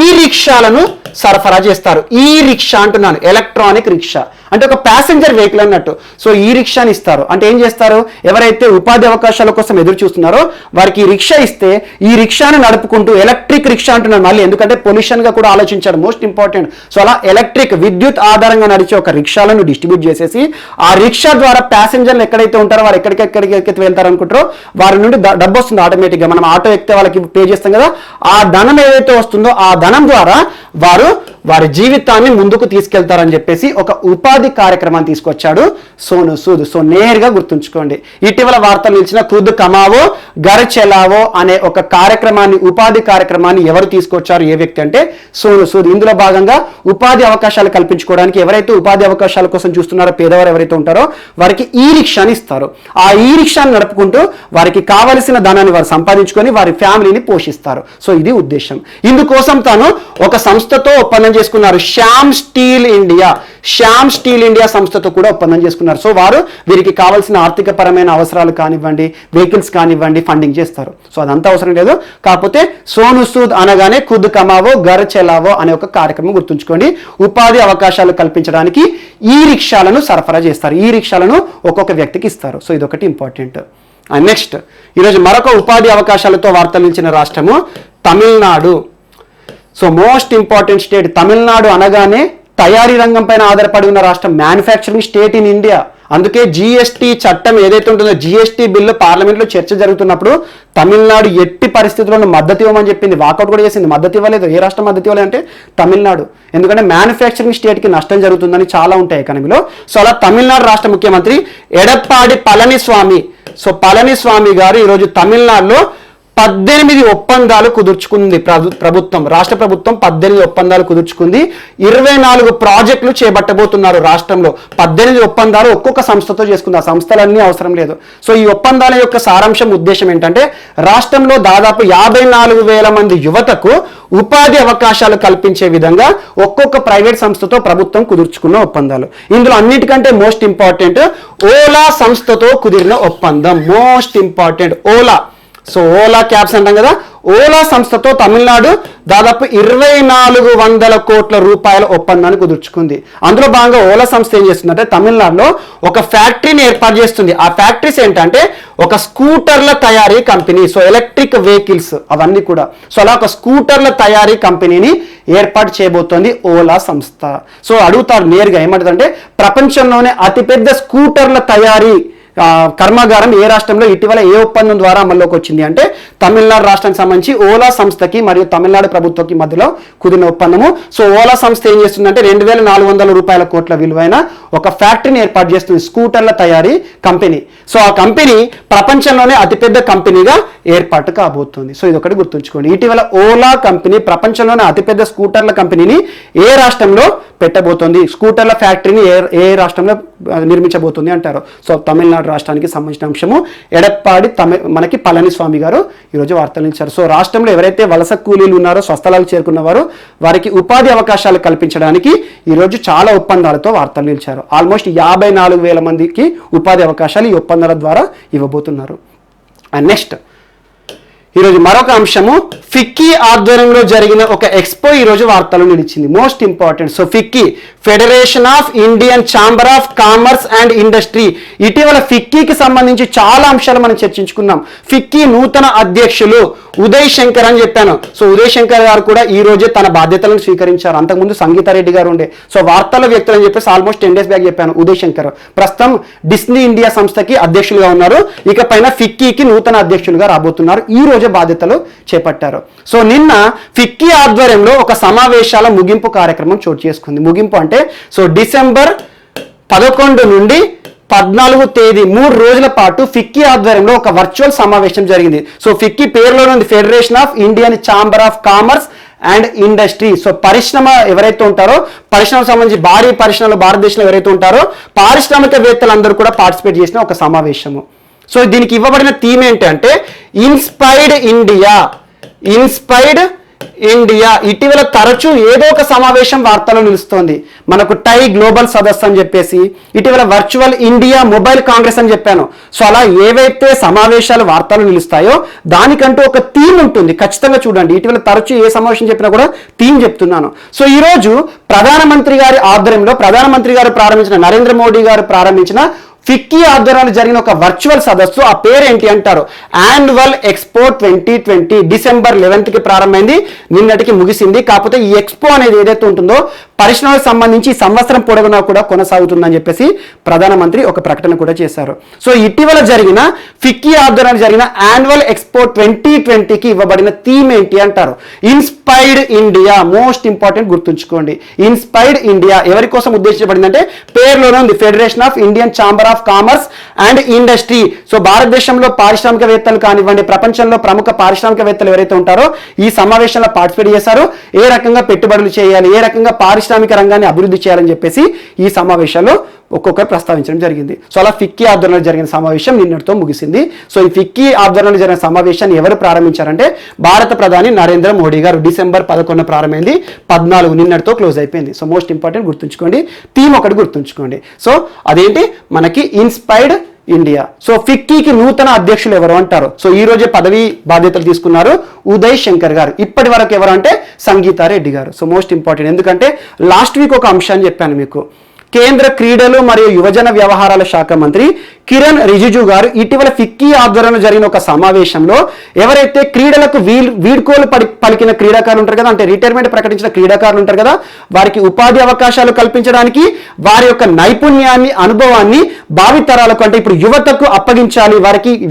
ఈ రిక్షాలను సరఫరా చేస్తారు. ఈ రిక్షా అంటున్నాను, ఎలక్ట్రానిక్ రిక్షా అంటే ఒక ప్యాసింజర్ వెహికల్ అన్నట్టు. సో ఈ రిక్షాని ఇస్తారు. అంటే ఏం చేస్తారు, ఎవరైతే ఉపాధి అవకాశాల కోసం ఎదురు చూస్తున్నారో వారికి ఈ రిక్షా ఇస్తే ఈ రిక్షాను నడుపుకుంటూ, ఎలక్ట్రిక్ రిక్షా అంటున్నాను మళ్ళీ ఎందుకంటే పొల్యూషన్ గా కూడా ఆలోచించారు, మోస్ట్ ఇంపార్టెంట్. సో అలా ఎలక్ట్రిక్ విద్యుత్ ఆధారంగా నడిచే ఒక రిక్షాలను డిస్ట్రిబ్యూట్ చేసేసి ఆ రిక్షా ద్వారా ప్యాసింజర్లు ఎక్కడైతే ఉంటారో వారు ఎక్కడికి వెళ్తారు అనుకుంటారో వారి నుండి డబ్బు వస్తుంది ఆటోమేటిక్గా. మనం ఆటో ఎక్కితే వాళ్ళకి పే చేస్తాం కదా, ఆ ధనం ఏదైతే వస్తుందో ఆ ధనం ద్వారా వారు వారి జీవితాన్ని ముందుకు తీసుకెళ్తారని చెప్పేసి ఒక ఉపాధి కార్యక్రమాన్ని తీసుకొచ్చాడు సోనూ సూద్. సో నేరుగా గుర్తుంచుకోండి, ఇటీవల వార్తలు నిలిచిన ఖుద్ కమావో ఘర్ చలావో అనే ఒక కార్యక్రమాన్ని, ఉపాధి కార్యక్రమాన్ని ఎవరు తీసుకొచ్చారు, ఏ వ్యక్తి అంటే సోనూ సూద్. ఇందులో భాగంగా ఉపాధి అవకాశాలు కల్పించుకోవడానికి ఎవరైతే ఉపాధి అవకాశాల కోసం చూస్తున్నారో పేదవారు ఎవరైతే ఉంటారో వారికి ఈ రిక్షాని ఇస్తారు. ఆ ఈ రిక్షాని నడుపుకుంటూ వారికి కావలసిన ధనాన్ని వారు సంపాదించుకొని వారి ఫ్యామిలీని పోషిస్తారు. సో ఇది ఉద్దేశం. ఇందుకోసం తాను ఒక సంస్థతో ఒప్పందం చేసుకున్నారు, శ్యామ్ స్టీల్ ఇండియా సంస్థతో కూడా ఒప్పందం చేసుకున్నారు. సో వారు వీరికి కావాల్సిన ఆర్థిక పరమైన అవసరాలు కానివ్వండి, వెహికల్స్ కానివ్వండి ఫండింగ్ చేస్తారు. సో అదంతా అవసరం లేదు. కాకపోతే సోనూ సూద్ అనగానే ఖుద్ కమావో ఘర్ చలావో అనే ఒక కార్యక్రమం గుర్తుంచుకోండి. ఉపాధి అవకాశాలు కల్పించడానికి ఈ రిక్షాలను సరఫరా చేస్తారు, ఈ రిక్షాలను ఒక్కొక్క వ్యక్తికి ఇస్తారు. సో ఇదొకటి ఇంపార్టెంట్. అండ్ నెక్స్ట్ ఈరోజు మరొక ఉపాధి అవకాశాలతో వార్తలు నిలిచిన రాష్ట్రము Tamil Nadu. So most important state Tamil Nadu అనగానే తయారీ రంగం పైన ఆధారపడి ఉన్న రాష్ట్రం, మ్యానుఫ్యాక్చరింగ్ స్టేట్ ఇన్ ఇండియా. అందుకే జిఎస్టీ చట్టం ఏదైతే ఉంటుందో, జిఎస్టీ బిల్లు పార్లమెంట్లో చర్చ జరుగుతున్నప్పుడు తమిళనాడు ఎట్టి పరిస్థితుల్లోనూ మద్దతు ఇవ్వమని చెప్పింది, వాకౌట్ కూడా చేసింది. మద్దతు ఇవ్వలేదు. ఏ రాష్ట్రం మద్దతు ఇవ్వలేదు అంటే తమిళనాడు. ఎందుకంటే మ్యానుఫ్యాక్చరింగ్ స్టేట్కి నష్టం జరుగుతుందని చాలా ఉంటాయి ఎకానమీలో. సో అలా తమిళనాడు రాష్ట్ర ముఖ్యమంత్రి ఎడప్పాడి పళనిస్వామి, సో పళనిస్వామి గారు ఈరోజు తమిళనాడులో 18 ఒప్పందాలు కుదుర్చుకుంది ప్రభుత్వం, రాష్ట్ర ప్రభుత్వం 18 ఒప్పందాలు కుదుర్చుకుంది. 24 ప్రాజెక్టులు చేపట్టబోతున్నారు రాష్ట్రంలో. 18 ఒప్పందాలు ఒక్కొక్క సంస్థతో చేసుకుంది, ఆ సంస్థలన్నీ అవసరం లేదు. సో ఈ ఒప్పందాల యొక్క సారాంశం, ఉద్దేశం ఏంటంటే రాష్ట్రంలో దాదాపు 54,000 మంది యువతకు ఉపాధి అవకాశాలు కల్పించే విధంగా ఒక్కొక్క ప్రైవేట్ సంస్థతో ప్రభుత్వం కుదుర్చుకున్న ఒప్పందాలు. ఇందులో అన్నిటికంటే మోస్ట్ ఇంపార్టెంట్ ఓలా సంస్థతో కుదిరిన ఒప్పందం. Most important Ola. So Ola cabs అంటాం కదా, ఓలా సంస్థతో తమిళనాడు దాదాపు 2,400 కోట్ల రూపాయల ఒప్పందాన్ని కుదుర్చుకుంది. అందులో భాగంగా ఓలా సంస్థ ఏం చేస్తుందంటే తమిళనాడులో ఒక ఫ్యాక్టరీని ఏర్పాటు చేస్తుంది. ఆ ఫ్యాక్టరీస్ ఏంటంటే ఒక స్కూటర్ల తయారీ కంపెనీ, సో ఎలక్ట్రిక్ వెహికల్స్ అవన్నీ కూడా. సో అలా ఒక స్కూటర్ల తయారీ కంపెనీని ఏర్పాటు చేయబోతోంది ఓలా సంస్థ. సో అడుగుతారు నేరుగా, ఏమంటుందంటే ప్రపంచంలోనే అతిపెద్ద స్కూటర్ల తయారీ కర్మాగారం ఏ రాష్ట్రంలో ఇటీవల ఏ ఒప్పందం ద్వారా అమల్లోకి వచ్చింది అంటే తమిళనాడు రాష్ట్రానికి సంబంధించి ఓలా సంస్థకి మరియు తమిళనాడు ప్రభుత్వంకి మధ్యలో కుదిరిన ఒప్పందము. సో ఓలా సంస్థ ఏం చేస్తుందంటే 2,400 కోట్ల విలువైన ఒక ఫ్యాక్టరీని ఏర్పాటు చేస్తుంది, స్కూటర్ల తయారీ కంపెనీ. సో ఆ కంపెనీ ప్రపంచంలోనే అతిపెద్ద కంపెనీగా ఏర్పాటు కాబోతుంది. సో ఇది ఒకటి గుర్తుంచుకోండి. ఇటీవల ఓలా కంపెనీ ప్రపంచంలోనే అతిపెద్ద స్కూటర్ల కంపెనీని ఏ రాష్ట్రంలో పెట్టబోతోంది, స్కూటర్ల ఫ్యాక్టరీని ఏ రాష్ట్రంలో నిర్మించబోతుంది అంటారు. సో తమిళనాడు రాష్ట్రానికి సంబంధించిన అంశము. ఎడప్పాడి మనకి పళనిస్వామి గారు ఈరోజు వార్తలు ఇచ్చారు. సో రాష్ట్రంలో ఎవరైతే వలస కూలీలు ఉన్నారో, స్వస్థలాలు చేరుకున్న వారు, వారికి ఉపాధి అవకాశాలు కల్పించడానికి ఈరోజు చాలా ఒప్పందాలతో వార్తలు నిలిచారు. ఆల్మోస్ట్ 54,000 మందికి ఉపాధి అవకాశాలు ఈ ఒప్పందాల ద్వారా ఇవ్వబోతున్నారు. అండ్ నెక్స్ట్ ఈరోజు మరొక అంశము, ఫిక్కీ ఆధ్వర్యంలో జరిగిన ఒక ఎక్స్పో ఈరోజు వార్తల్లో నిలిచింది. Most important. So FICCI, federation of Indian chamber of commerce and industry. ఇటీవల ఫిక్కీకి సంబంధించి చాలా అంశాలు మనం చర్చించుకున్నాం. ఫిక్కీ నూతన అధ్యక్షులు ఉదయ్ శంకర్ అని చెప్పాను. సో ఉదయ్ శంకర్ గారు కూడా ఈ రోజే తన బాధ్యతలను స్వీకరించారు. అంతకుముందు సంగీతారెడ్డి గారు ఉండే. సో వార్తల వ్యక్తులు అని చెప్పేసి ఆల్మోస్ట్ 10 days బ్యాక్ చెప్పాను. ఉదయ్ శంకర్ ప్రస్తుతం డిస్నీ ఇండియా సంస్థకి అధ్యక్షులుగా ఉన్నారు. ఇకపైన ఫిక్కీకి నూతన అధ్యక్షులుగా రాబోతున్నారు. ఈ రోజే బాధ్యతలు చేపట్టారు. సో నిన్న ఫిక్కీ ఆధ్వర్యంలో ఒక సమావేశాల ముగింపు కార్యక్రమం చోటు చేసుకుంది. ముగింపు అంటే సో డిసెంబర్ 11 నుండి 14 తేదీ 3 రోజుల పాటు ఫిక్కీ ఆధ్వర్యంలో ఒక వర్చువల్ సమావేశం జరిగింది. సో ఫిక్కీ పేరులోనే ఉంది federation of Indian chamber of commerce and industry. So పరిశ్రమ ఎవరైతే ఉంటారో, పరిశ్రమకు సంబంధించి భారీ పరిశ్రమలు భారతదేశంలో ఎవరైతే ఉంటారో పారిశ్రామికవేత్తలందరూ కూడా పార్టిసిపేట్ చేసిన ఒక సమావేశము. సో దీనికి ఇవ్వబడిన థీమ్ ఏంటంటే ఇన్స్పైర్డ్ ఇండియా. Inspired India. ఇటీవల తరచూ ఏదో ఒక సమావేశం వార్తలో నిలుస్తోంది. మనకు టై గ్లోబల్ సదస్సు అని చెప్పేసి, ఇటీవల వర్చువల్ ఇండియా మొబైల్ కాంగ్రెస్ అని చెప్పాను. సో అలా ఏవైతే సమావేశాలు వార్తలు నిలుస్తాయో దానికంటూ ఒక థీమ్ ఉంటుంది. ఖచ్చితంగా చూడండి. ఇటీవల తరచూ ఏ సమావేశం చెప్పినా కూడా థీమ్ చెప్తున్నాను. సో ఈరోజు ప్రధానమంత్రి గారి ఆధ్వర్యంలో, ప్రధానమంత్రి గారు ప్రారంభించిన, నరేంద్ర మోడీ గారు ప్రారంభించిన ఫిక్కీ ఆధ్వర్యంలో జరిగిన ఒక వర్చువల్ సదస్సు. ఆ పేరేంటి అంటారు, యాన్యువల్ ఎక్స్పో 2020. డిసెంబర్ 11కి ప్రారంభమైంది, నిన్నటికి ముగిసింది. కాకపోతే ఈ ఎక్స్పో అనేది ఏదైతే ఉంటుందో పరిశ్రమలకు సంబంధించి సంవత్సరం పొడవునా కూడా కొనసాగుతుందని చెప్పేసి ప్రధానమంత్రి ఒక ప్రకటన కూడా చేశారు. సో ఇటీవల జరిగిన ఫిక్కీ ఆధ్వర్యంలో జరిగిన యాన్యువల్ ఎక్స్పో 2020కి ఇవ్వబడిన థీమ్ ఏంటి అంటారు, ఇన్స్పైర్డ్ ఇండియా. మోస్ట్ ఇంపార్టెంట్, గుర్తుంచుకోండి. ఇన్స్పైర్డ్ ఇండియా ఎవరి కోసం ఉద్దేశించబడిందంటే పేరులోనే ఉంది federation of Indian chamber of commerce and industry. So భారతదేశంలో పారిశ్రామికవేత్తలు కానివ్వండి, ప్రపంచంలో ప్రముఖ పారిశ్రామికవేత్తలు ఎవరైతే ఉంటారో ఈ సమావేశంలో పార్టిసిపేట్ చేశారు. ఏ రకంగా పెట్టుబడులు చేయాలి, ఏ రకంగా పారిశ్రామిక రంగాన్ని అభివృద్ధి చేయాలని చెప్పేసి ఈ సమావేశాల్లో ఒక్కొక్కరు ప్రస్తావించడం జరిగింది. సో అలా ఫిక్కీ ఆధ్వర్యంలో జరిగిన సమావేశం నిన్నటితో ముగిసింది. సో ఈ ఫిక్కీ ఆధ్వర్యంలో జరిగిన సమావేశాన్ని ఎవరు ప్రారంభించారంటే భారత ప్రధాని నరేంద్ర మోడీ గారు. డిసెంబర్ 11 ప్రారంభమైంది, 14 నిన్నటితో క్లోజ్ అయిపోయింది. సో మోస్ట్ ఇంపార్టెంట్, గుర్తుంచుకోండి. థీమ్ ఒకటి గుర్తుంచుకోండి. సో అదేంటి, మనకి ఇన్స్పైర్డ్ ఇండియా. సో ఫిక్కీకి నూతన అధ్యక్షులు ఎవరు అంటారు. సో ఈ రోజే పదవి బాధ్యతలు తీసుకున్నారు ఉదయ్ శంకర్ గారు. ఇప్పటి వరకు ఎవరు అంటే సంగీతారెడ్డి గారు. సో మోస్ట్ ఇంపార్టెంట్, ఎందుకంటే లాస్ట్ వీక్ ఒక అంశాన్ని చెప్పాను మీకు. కేంద్ర క్రీడలు మరియు యువజన వ్యవహారాల శాఖ మంత్రి కిరణ్ రిజిజు గారు ఇటీవల ఫిక్కీ ఆధ్వర్యంలో జరిగిన ఒక సమావేశంలో ఎవరైతే క్రీడలకు వీడ్కోలు పలికిన క్రీడాకారులు ఉంటారు కదా, అంటే రిటైర్మెంట్ ప్రకటించిన క్రీడాకారులు ఉంటారు కదా, వారికి ఉపాధి అవకాశాలు కల్పించడానికి వారి యొక్క నైపుణ్యాన్ని, అనుభవాన్ని భావితరాలకు, అంటే ఇప్పుడు యువతకు అప్పగించాలి,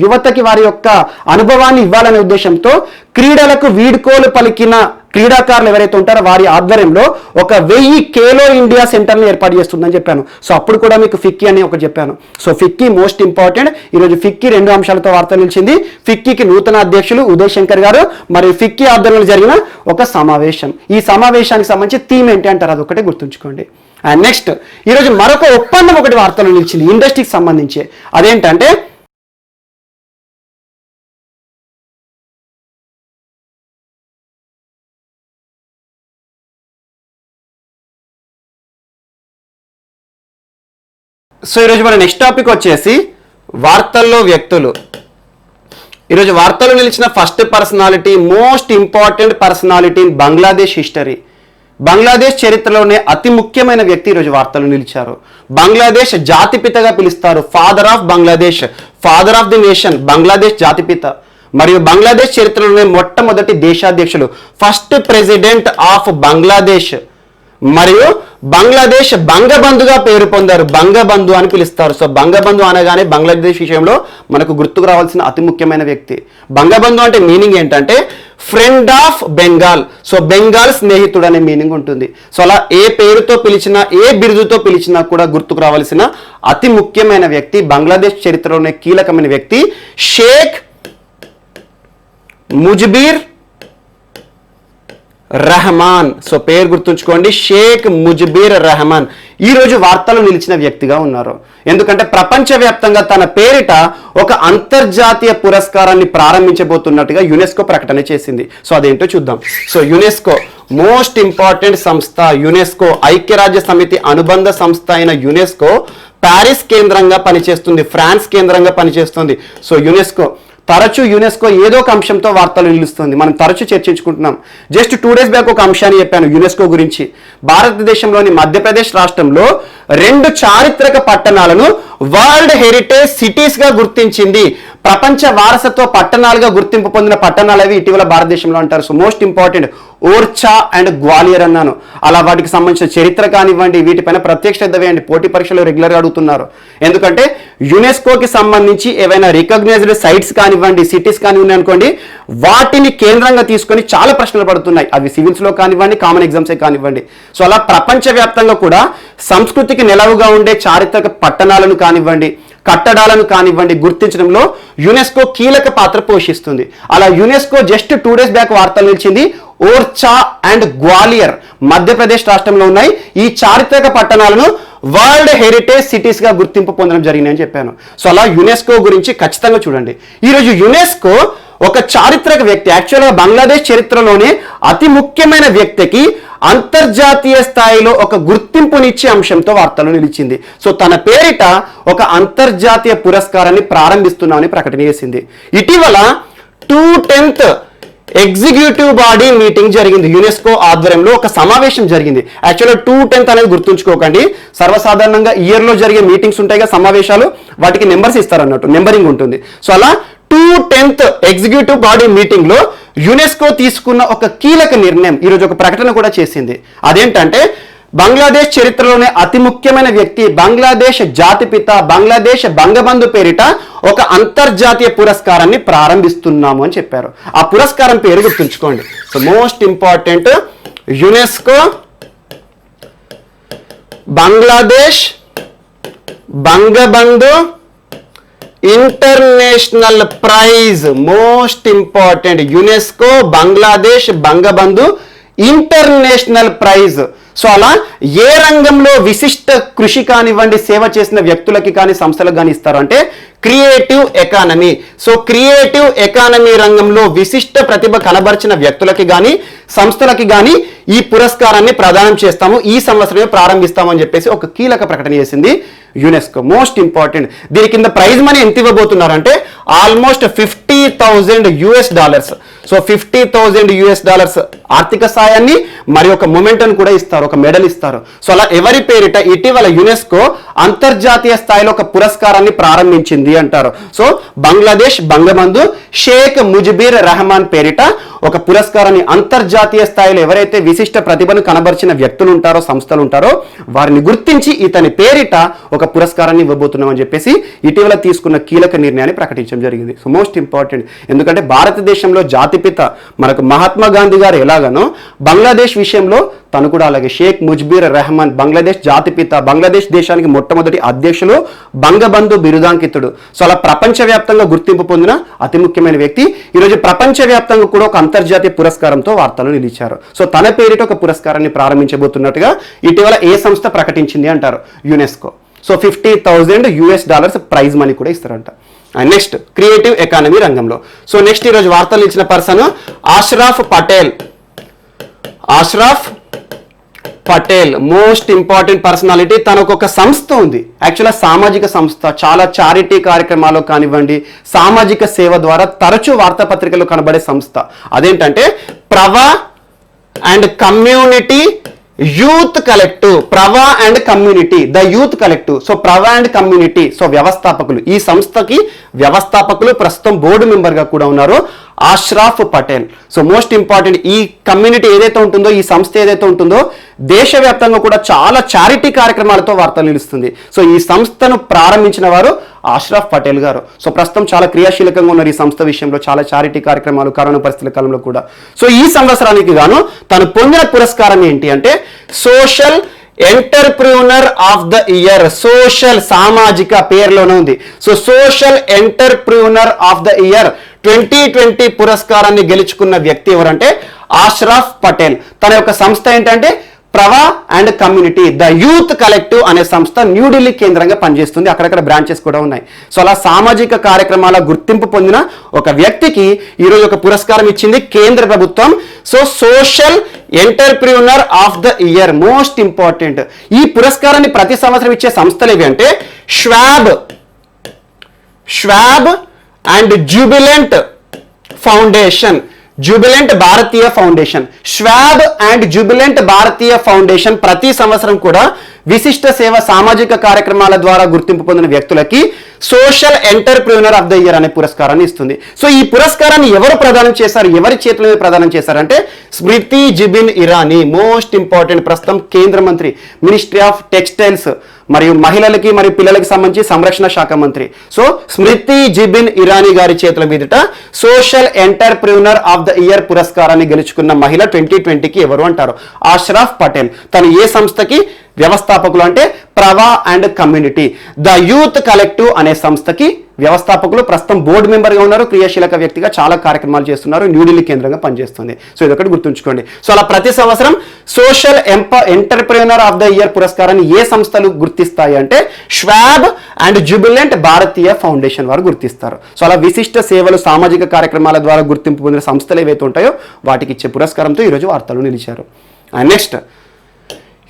యువతకి వారి యొక్క అనుభవాన్ని ఇవ్వాలనే ఉద్దేశంతో క్రీడలకు వీడ్కోలు పలికిన క్రీడాకారులు ఎవరైతే ఉంటారో వారి ఆధ్వర్యంలో ఒక 1000 ఖేలో ఇండియా సెంటర్ని ఏర్పాటు చేస్తుందని చెప్పాను. సో అప్పుడు కూడా మీకు ఫిక్కీ అని ఒకటి చెప్పాను. So FICCI most important. ఈరోజు ఫిక్కీ 2 అంశాలతో వార్త నిలిచింది. ఫిక్కీకి నూతన అధ్యక్షులు ఉదయ్ శంకర్ గారు, మరియు ఫిక్కీ ఆధ్వర్యంలో జరిగిన ఒక సమావేశం. ఈ సమావేశానికి సంబంధించి థీమ్ ఏంటి అంటారు, అది ఒకటే గుర్తుంచుకోండి. అండ్ నెక్స్ట్ ఈరోజు మరొక ఒప్పందం ఒకటి వార్తలో నిలిచింది ఇండస్ట్రీకి సంబంధించి. అదేంటంటే సో ఈరోజు మన నెక్స్ట్ టాపిక్ వచ్చేసి వార్తల్లో వ్యక్తులు. ఈరోజు వార్తల్లో నిలిచిన first personality, most important personality in Bangladesh history. Bangladesh చరిత్రలోనే అతి ముఖ్యమైన వ్యక్తి ఈరోజు వార్తలు నిలిచారు. బంగ్లాదేశ్ జాతిపితగా పిలుస్తారు. Father of Bangladesh, father of the nation, Bangladesh జాతిపిత. మరియు బంగ్లాదేశ్ చరిత్రలోనే మొట్టమొదటి దేశాధ్యక్షులు, ఫస్ట్ ప్రెసిడెంట్ ఆఫ్ బంగ్లాదేశ్. మరియు బంగ్లాదేశ్ బంగబంధుగా పేరు పొందారు. బంగబంధు అని పిలుస్తారు. సో బంగబంధు అనగానే బంగ్లాదేశ్ విషయంలో మనకు గుర్తుకు రావాల్సిన అతి ముఖ్యమైన వ్యక్తి. బంగబంధు అంటే మీనింగ్ ఏంటంటే friend of Bengal. So Bengal స్నేహితుడు అనే మీనింగ్ ఉంటుంది. సో అలా ఏ పేరుతో పిలిచినా, ఏ బిరుదుతో పిలిచినా కూడా గుర్తుకు రావాల్సిన అతి ముఖ్యమైన వ్యక్తి, బంగ్లాదేశ్ చరిత్రలోనే కీలకమైన వ్యక్తి షేక్ ముజిబుర్ రెహమాన్. సో పేరు గుర్తుంచుకోండి, షేక్ ముజిబుర్ రెహమాన్. ఈ రోజు వార్తలు నిలిచిన వ్యక్తిగా ఉన్నారు. ఎందుకంటే ప్రపంచవ్యాప్తంగా తన పేరిట ఒక అంతర్జాతీయ పురస్కారాన్ని ప్రారంభించబోతున్నట్టుగా యునెస్కో ప్రకటన చేసింది. సో అదేంటో చూద్దాం. సో యునెస్కో మోస్ట్ ఇంపార్టెంట్ సంస్థ. యునెస్కో ఐక్యరాజ్య సమితి అనుబంధ సంస్థ అయిన యునెస్కో ప్యారిస్ కేంద్రంగా పనిచేస్తుంది, ఫ్రాన్స్ కేంద్రంగా పనిచేస్తుంది. సో యునెస్కో తరచూ యునెస్కో ఏదో ఒక అంశంతో వార్తలు నిలుస్తుంది. మనం తరచూ చర్చించుకుంటున్నాం. జస్ట్ 2 days బ్యాక్ ఒక అంశాన్ని చెప్పాను యునెస్కో గురించి. భారతదేశంలోని మధ్యప్రదేశ్ రాష్ట్రంలో 2 చారిత్రక పట్టణాలను వరల్డ్ హెరిటేజ్ సిటీస్ గా గుర్తించింది. ప్రపంచ వారసత్వ పట్టణాలుగా గుర్తింపు పొందిన పట్టణాలు అవి ఇటీవల భారతదేశంలో అంటారు. So most important Orchha and Gwalior అన్నాను. అలా వాటికి సంబంధించిన చరిత్ర కానివ్వండి, వీటిపైన ప్రత్యేక శ్రద్ధ వేయండి. పోటీ పరీక్షలు రెగ్యులర్గా అడుగుతున్నారు. ఎందుకంటే యునెస్కోకి సంబంధించి ఏవైనా రికగ్నైజ్డ్ సైట్స్ కానివ్వండి, సిటీస్ కానివ్వండి అనుకోండి, వాటిని కేంద్రంగా తీసుకొని చాలా ప్రశ్నలు పడుతున్నాయి. అవి సివిల్స్లో కానివ్వండి, కామన్ ఎగ్జామ్సే కానివ్వండి. సో అలా ప్రపంచవ్యాప్తంగా కూడా సంస్కృతికి నెలవుగా ఉండే చారిత్రక పట్టణాలను కానివ్వండి, కట్టడాలను కానివ్వండి గుర్తించడంలో యునెస్కో కీలక పాత్ర పోషిస్తుంది. అలా యునెస్కో జస్ట్ 2 days బ్యాక్ వార్తలు నిలిచింది. ఓర్చా అండ్ గ్వాలియర్ మధ్యప్రదేశ్ రాష్ట్రంలో ఉన్నాయి. ఈ చారిత్రక పట్టణాలను వరల్డ్ హెరిటేజ్ సిటీస్ గా గుర్తింపు పొందడం జరిగింది అని చెప్పాను. సో అలా యునెస్కో గురించి ఖచ్చితంగా చూడండి. ఈరోజు యునెస్కో ఒక చారిత్రక వ్యక్తి, యాక్చువల్గా బంగ్లాదేశ్ చరిత్రలోనే అతి ముఖ్యమైన వ్యక్తికి అంతర్జాతీయ స్థాయిలో ఒక గుర్తింపునిచ్చే అంశంతో వార్తలు నిలిచింది. సో తన పేరిట ఒక అంతర్జాతీయ పురస్కారాన్ని ప్రారంభిస్తున్నామని ప్రకటన చేసింది. ఇటీవల 210th ఎగ్జిక్యూటివ్ బాడీ మీటింగ్ జరిగింది. యునెస్కో ఆధ్వర్యంలో ఒక సమావేశం జరిగింది. యాక్చువల్గా 210th అనేది గుర్తుంచుకోకండి. సర్వసాధారణంగా ఇయర్లో జరిగే మీటింగ్స్ ఉంటాయి కదా, సమావేశాలు, వాటికి నెంబర్స్ ఇస్తారన్నట్టు, నెంబరింగ్ ఉంటుంది. సో అలా 210th ఎగ్జిక్యూటివ్ బాడీ మీటింగ్ లో యునెస్కో తీసుకున్న ఒక కీలక నిర్ణయం ఈరోజు ఒక ప్రకటన కూడా చేసింది. అదేంటంటే బంగ్లాదేశ్ చరిత్రలోనే అతి ముఖ్యమైన వ్యక్తి, బంగ్లాదేశ్ జాతిపిత, బంగ్లాదేశ్ బంగబంధు పేరిట ఒక అంతర్జాతీయ పురస్కారాన్ని ప్రారంభిస్తున్నాము అని చెప్పారు. ఆ పురస్కారం పేరు గుర్తుంచుకోండి. So most important, UNESCO Bangladesh Bangabandhu international praise. Most important, UNESCO Bangladesh Bangabandhu international praise. So అలా ఏ రంగంలో విశిష్ట కృషి కానివ్వండి, సేవ చేసిన వ్యక్తులకి కానీ సంస్థలకు కానీ ఇస్తారు అంటే creative economy. So creative economy రంగంలో విశిష్ట ప్రతిభ కనబరిచిన వ్యక్తులకి కానీ సంస్థలకి కానీ ఈ పురస్కారాన్ని ప్రదానం చేస్తాము, ఈ సంవత్సరమే ప్రారంభిస్తాము అని చెప్పేసి ఒక కీలక ప్రకటన చేసింది యునెస్కో. మోస్ట్ ఇంపార్టెంట్, దీని కింద ప్రైజ్ మనీ ఎంత ఇవ్వబోతున్నారంటే ఆల్మోస్ట్ $50,000. సో $50,000 ఆర్థిక సాయాన్ని మరి ఒక మొమెంటం కూడా ఇస్తారు, ఒక మెడల్ ఇస్తారు. సో అలా ఎవరి పేరిట ఇటీవల యునెస్కో అంతర్జాతీయ స్థాయిలో ఒక పురస్కారాన్ని ప్రారంభించింది అంటారు. సో బంగ్లాదేశ్ బంగబంధు షేక్ ముజిబుర్ రెహమాన్ పేరిట ఒక పురస్కారాన్ని అంతర్జాతీయ స్థాయిలో ఎవరైతే విశిష్ట ప్రతిభను కనబరిచిన వ్యక్తులు ఉంటారో, సంస్థలు ఉంటారో, వారిని గుర్తించి ఇతని పేరిట ఒక పురస్కారాన్ని ఇవ్వబోతున్నామని చెప్పేసి ఇటీవల తీసుకున్న కీలక నిర్ణయాన్ని ప్రకటించడం జరిగింది. సో మోస్ట్ ఇంపార్టెంట్, ఎందుకంటే భారతదేశంలో జాతిపిత మనకు మహాత్మా గాంధీ గారు ఎలాగనో బంగ్లాదేశ్ విషయంలో తను కూడా అలాగే షేక్ ముజిబుర్ రెహమాన్ బంగ్లాదేశ్ జాతిపిత, బంగ్లాదేశ్ దేశానికి మొట్టమొదటి అధ్యక్షులు, బంగబంధు బిరుదాంకితుడు. సో అలా ప్రపంచవ్యాప్తంగా గుర్తింపు పొందిన అతి ముఖ్యమైన వ్యక్తి ఈరోజు ప్రపంచవ్యాప్తంగా కూడా ఒక అంతర్జాతీయ పురస్కారంతో వార్తలు నిలిచారు. సో తన పేరిట ఒక పురస్కారాన్ని ప్రారంభించబోతున్నట్టుగా ఇటీవల ఏ సంస్థ ప్రకటించింది అంటారు, యునెస్కో. సో $50,000 ప్రైజ్ మనీ కూడా ఇస్తారంట. అండ్ నెక్స్ట్ క్రియేటివ్ ఎకానమీ రంగంలో. సో నెక్స్ట్ ఈరోజు వార్తలు ఇచ్చిన person Ashraf Patel. Ashraf Patel most important personality. తనకు ఒక సంస్థ ఉంది, యాక్చువల్గా సామాజిక సంస్థ, చాలా చారిటీ కార్యక్రమాలు కానివ్వండి, సామాజిక సేవ ద్వారా తరచూ వార్తాపత్రికల్లో కనబడే సంస్థ. అదేంటంటే Pravah and community youth collective. Pravah and community, the youth collective. So Pravah and community, so వ్యవస్థాపకులు, ఈ సంస్థకి వ్యవస్థాపకులు, ప్రస్తుతం బోర్డు మెంబర్గా కూడా ఉన్నారు Ashraf Patel. So most important, ఈ కమ్యూనిటీ ఏదైతే ఉంటుందో, ఈ సంస్థ ఏదైతే ఉంటుందో దేశవ్యాప్తంగా కూడా చాలా చారిటీ కార్యక్రమాలతో వార్తలు నిలుస్తుంది. సో ఈ సంస్థను ప్రారంభించిన వారు ఆష్రాఫ్ పటేల్ గారు. సో ప్రస్తుతం చాలా క్రియాశీలకంగా ఉన్నారు ఈ సంస్థ విషయంలో, చాలా చారిటీ కార్యక్రమాలు కరోనా పరిస్థితుల కాలంలో కూడా. సో ఈ సంవత్సరానికి గాను తను పొందిన పురస్కారం ఏంటి అంటే social entrepreneur of the year. Social, సామాజిక పేరులోనే ఉంది. So social entrepreneur of the year 2020 పురస్కారాన్ని గెలుచుకున్న వ్యక్తి ఎవరంటే ఆష్రాఫ్ పటేల్. తన యొక్క సంస్థ ఏంటంటే Pravah and community, the youth collective అనే సంస్థ న్యూఢిల్లీ కేంద్రంగా పనిచేస్తుంది. అక్కడక్కడ బ్రాంచెస్ కూడా ఉన్నాయి. సో అలా సామాజిక కార్యక్రమాల గుర్తింపు పొందిన ఒక వ్యక్తికి ఈరోజు ఒక పురస్కారం ఇచ్చింది కేంద్ర ప్రభుత్వం. So social entrepreneur of the year, most important. ఈ పురస్కారాన్ని ప్రతి సంవత్సరం ఇచ్చే సంస్థలు ఏవి అంటే Schwab and Jubilant Foundation, Jubilant Bhartia Foundation, Schwab and Jubilant Bhartia Foundation ప్రతి సంవత్సరం కూడా విశిష్ట సేవ సామాజిక కార్యక్రమాల ద్వారా గుర్తింపు పొందిన వ్యక్తులకి social entrepreneur of the year అనే పురస్కారాన్ని ఇస్తుంది. సో ఈ పురస్కారాన్ని ఎవరు ప్రదానం చేశారు, ఎవరి చేతుల మీద ప్రదానం చేశారంటే స్మృతి జిబిన్ ఇరానీ, మోస్ట్ ఇంపార్టెంట్, ప్రస్తుతం కేంద్ర మంత్రి, మినిస్ట్రీ ఆఫ్ టెక్స్టైల్స్ మరియు మహిళలకి మరియు పిల్లలకి సంబంధించి సంరక్షణ శాఖ మంత్రి. సో స్మృతి జిబిన్ ఇరానీ గారి చేతుల మీదట social entrepreneur of the year పురస్కారాన్ని గెలుచుకున్న మహిళ 2020కి ఎవరు అంటారు? ఆష్రఫ్ పటేల్. తను ఏ సంస్థకి వ్యవస్థాపకులు అంటే Pravah and community, the youth collective అనే సంస్థకి వ్యవస్థాపకులు, ప్రస్తుతం బోర్డు మెంబర్గా ఉన్నారు, క్రియాశీలక వ్యక్తిగా చాలా కార్యక్రమాలు చేస్తున్నారు, న్యూఢిల్లీ కేంద్రంగా పనిచేస్తుంది. సో ఇదొకటి గుర్తుంచుకోండి. సో అలా ప్రతి సంవత్సరం social entrepreneur of the year పురస్కారాన్ని ఏ సంస్థలు గుర్తిస్తాయి అంటే swab and Jubilant Bhartia foundation వారు గుర్తిస్తారు. సో అలా విశిష్ట సేవలు సామాజిక కార్యక్రమాల ద్వారా గుర్తింపు పొందిన సంస్థలు ఏవైతే ఉంటాయో వాటికి ఇచ్చే పురస్కారంతో ఈరోజు వార్తలు నిలిచారు. నెక్స్ట్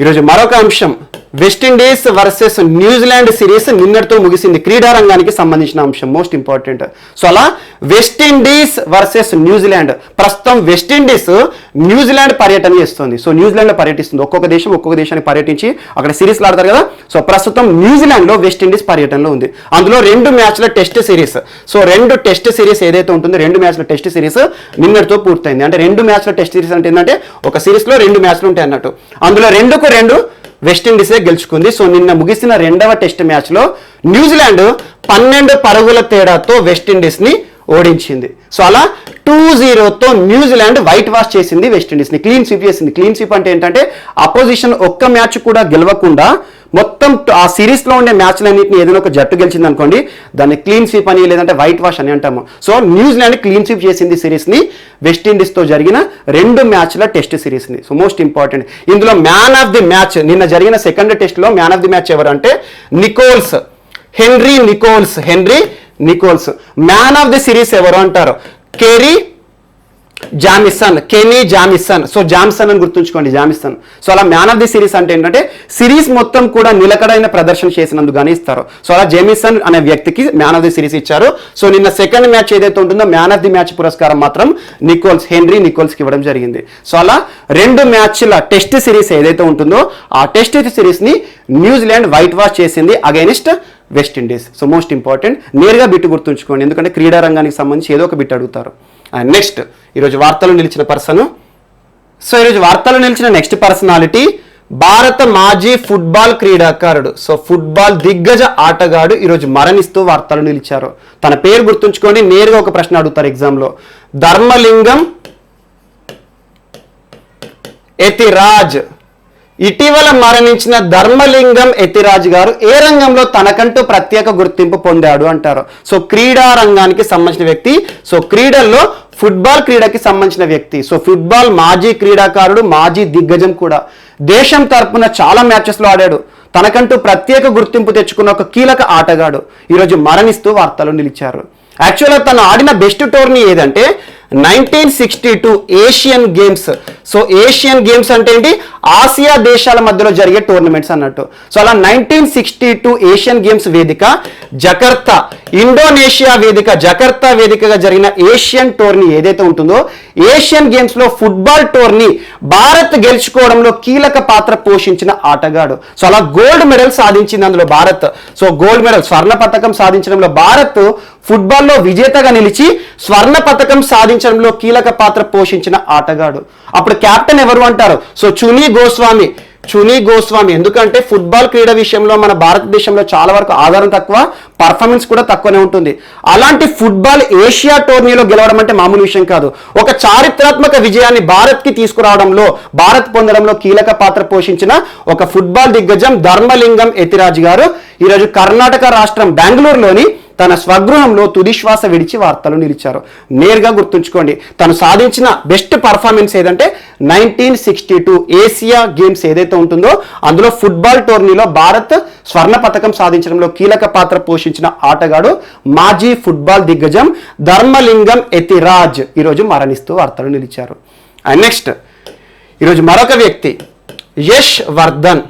ఈరోజు మరొక అంశం, వెస్టిండీస్ వర్సెస్ న్యూజిలాండ్ సిరీస్ నిన్నటితో ముగిసింది. క్రీడా రంగానికి సంబంధించిన అంశం, మోస్ట్ ఇంపార్టెంట్. సో అలా వెస్టిండీస్ వర్సెస్ న్యూజిలాండ్, ప్రస్తుతం వెస్టిండీస్ న్యూజిలాండ్ పర్యటన చేస్తుంది. సో న్యూజిలాండ్లో పర్యటిస్తుంది, ఒక్కొక్క దేశాన్ని పర్యటించి అక్కడ సిరీస్లు ఆడతారు కదా. సో ప్రస్తుతం న్యూజిలాండ్లో వెస్టిండీస్ పర్యటనలో ఉంది. అందులో 2 మ్యాచ్ల test series, so 2 test series ఏదైతే ఉంటుందో 2 మ్యాచ్ల టెస్ట్ సిరీస్ నిన్నటితో పూర్తయింది. అంటే 2 మ్యాచ్ల టెస్ట్ సిరీస్ అంటే ఏంటంటే ఒక సిరీస్లో 2 మ్యాచ్లు ఉంటాయి అన్నట్టు. అందులో 2కు 2 వెస్టిండీసే గెలుచుకుంది. సో నిన్న ముగిసిన 2వ టెస్ట్ మ్యాచ్లో న్యూజిలాండ్ 12 పరుగుల తేడాతో వెస్టిండీస్ని ఓడించింది. సో అలా 2-0తో న్యూజిలాండ్ వైట్ వాష్ చేసింది వెస్టిండీస్ని, క్లీన్ స్వీప్ చేసింది. క్లీన్ స్వీప్ అంటే ఏంటంటే అపోజిషన్ ఒక్క మ్యాచ్ కూడా గెలవకుండా మొత్తం ఆ సిరీస్లో ఉండే మ్యాచ్లన్నింటినీ ఏదైనా ఒక జట్టు గెలిచింది అనుకోండి, దాన్ని క్లీన్ స్వీప్ అని లేదంటే వైట్ వాష్ అని అంటాము. సో న్యూజిలాండ్ క్లీన్ స్వీప్ చేసింది సిరీస్ని, వెస్టిండీస్తో జరిగిన 2 మ్యాచ్ల టెస్ట్ సిరీస్ని. సో మోస్ట్ ఇంపార్టెంట్, ఇందులో మ్యాన్ ఆఫ్ ది మ్యాచ్ నిన్న జరిగిన సెకండ్ టెస్ట్లో మ్యాన్ ఆఫ్ ది మ్యాచ్ ఎవరు అంటే henry Nicholls. Man of the series ఎవరు అంటారు? కెనీ జామిసన్. సో జామిసన్ అని గుర్తుంచుకోండి, జామిసన్. సో అలా మ్యాన్ ఆఫ్ ది సిరీస్ అంటే ఏంటంటే సిరీస్ మొత్తం కూడా నిలకడైన ప్రదర్శన చేసినందుకు ఇస్తారు. సో అలా జేమిసన్ అనే వ్యక్తికి మ్యాన్ ఆఫ్ ది సిరీస్ ఇచ్చారు. సో నిన్న సెకండ్ మ్యాచ్ ఏదైతే ఉంటుందో మ్యాన్ ఆఫ్ ది మ్యాచ్ పురస్కారం మాత్రం హెన్రీ నికోల్స్కి ఇవ్వడం జరిగింది. సో అలా 2 మ్యాచ్ల టెస్ట్ సిరీస్ ఏదైతే ఉంటుందో ఆ టెస్ట్ సిరీస్ని న్యూజిలాండ్ వైట్ వాష్ చేసింది against West Indies. So most important, నేరుగా బిట్టు గుర్తుంచుకోండి, ఎందుకంటే క్రీడా రంగానికి సంబంధించి ఏదో ఒక బిట్ అడుగుతారు. అండ్ నెక్స్ట్ ఈరోజు వార్తలు నిలిచిన పర్సన్. సో ఈరోజు వార్తలు నిలిచిన నెక్స్ట్ పర్సనాలిటీ భారత మాజీ ఫుట్బాల్ క్రీడాకారుడు, సో ఫుట్బాల్ దిగ్గజ ఆటగాడు ఈరోజు మరణిస్తూ వార్తలు నిలిచారు. తన పేరు గుర్తుంచుకోండి, నేరుగా ఒక ప్రశ్న అడుగుతారు ఎగ్జామ్లో. ధర్మలింగం ఎతిరాజ్. ఇటీవల మరణించిన ధర్మలింగం ఎతిరాజ్ గారు ఏ రంగంలో తనకంటూ ప్రత్యేక గుర్తింపు పొందాడు అంటారు? సో క్రీడా రంగానికి సంబంధించిన వ్యక్తి, సో క్రీడల్లో ఫుట్బాల్ క్రీడకి సంబంధించిన వ్యక్తి. సో ఫుట్బాల్ మాజీ క్రీడాకారుడు, మాజీ దిగ్గజం కూడా. దేశం తరపున చాలా మ్యాచెస్లో ఆడాడు, తనకంటూ ప్రత్యేక గుర్తింపు తెచ్చుకున్న ఒక కీలక ఆటగాడు ఈరోజు మరణిస్తూ వార్తలు నిలిచారు. యాక్చువల్గా తను ఆడిన బెస్ట్ టోర్నీ ఏదంటే 1962 Asian games. So Asian games అంటే ఏంటి? ఆసియా దేశాల మధ్యలో జరిగే టోర్నమెంట్స్ అన్నట్టు. సో అలా 1962 ఏషియన్ గేమ్స్ వేదిక జకర్తా, ఇండోనేషియా వేదిక జకర్తా వేదికగా జరిగిన ఏషియన్ టోర్నీ ఏదైతే ఉంటుందో ఏషియన్ గేమ్స్ లో ఫుట్బాల్ టోర్నీ భారత్ గెలుచుకోవడంలో కీలక పాత్ర పోషించిన ఆటగాడు. సో అలా గోల్డ్ మెడల్ సాధించింది అందులో భారత్. సో గోల్డ్ మెడల్, స్వర్ణ పతకం సాధించడంలో భారత్ ఫుట్బాల్లో విజేతగా నిలిచి స్వర్ణ పతకం సాధించడంలో కీలక పాత్ర పోషించిన ఆటగాడు. అప్పుడు కెప్టెన్ ఎవరు అంటారు? సో చునీ గోస్వామి. ఎందుకంటే ఫుట్బాల్ క్రీడ విషయంలో మన భారతదేశంలో చాలా వరకు ఆధారం తక్కువ, పర్ఫార్మెన్స్ కూడా తక్కువనే ఉంటుంది. అలాంటి ఫుట్బాల్ ఏషియా టోర్నీలో గెలవడం అంటే మామూలు విషయం కాదు. ఒక చారిత్రాత్మక విజయాన్ని భారత్కి తీసుకురావడంలో, భారత్ పొందడంలో కీలక పాత్ర పోషించిన ఒక ఫుట్బాల్ దిగ్గజం ధర్మలింగం ఎతిరాజ్ గారు ఈరోజు కర్ణాటక రాష్ట్రం బెంగళూరులోని తన స్వగృహంలో తుదిశ్వాస విడిచి వార్తలు నిలిచారు. నేరుగా గుర్తుంచుకోండి, తను సాధించిన బెస్ట్ పర్ఫార్మెన్స్ ఏదంటే 1962 ఏషియా గేమ్స్ ఏదైతే ఉంటుందో అందులో ఫుట్బాల్ టోర్నీలో భారత్ స్వర్ణ పతకం సాధించడంలో కీలక పాత్ర పోషించిన ఆటగాడు మాజీ ఫుట్బాల్ దిగ్గజం ధర్మలింగం ఎతిరాజ్ ఈరోజు మరణిస్తూ వార్తలు నిలిచారు. అండ్ నెక్స్ట్ ఈరోజు మరొక వ్యక్తి యష్ వర్ధన్.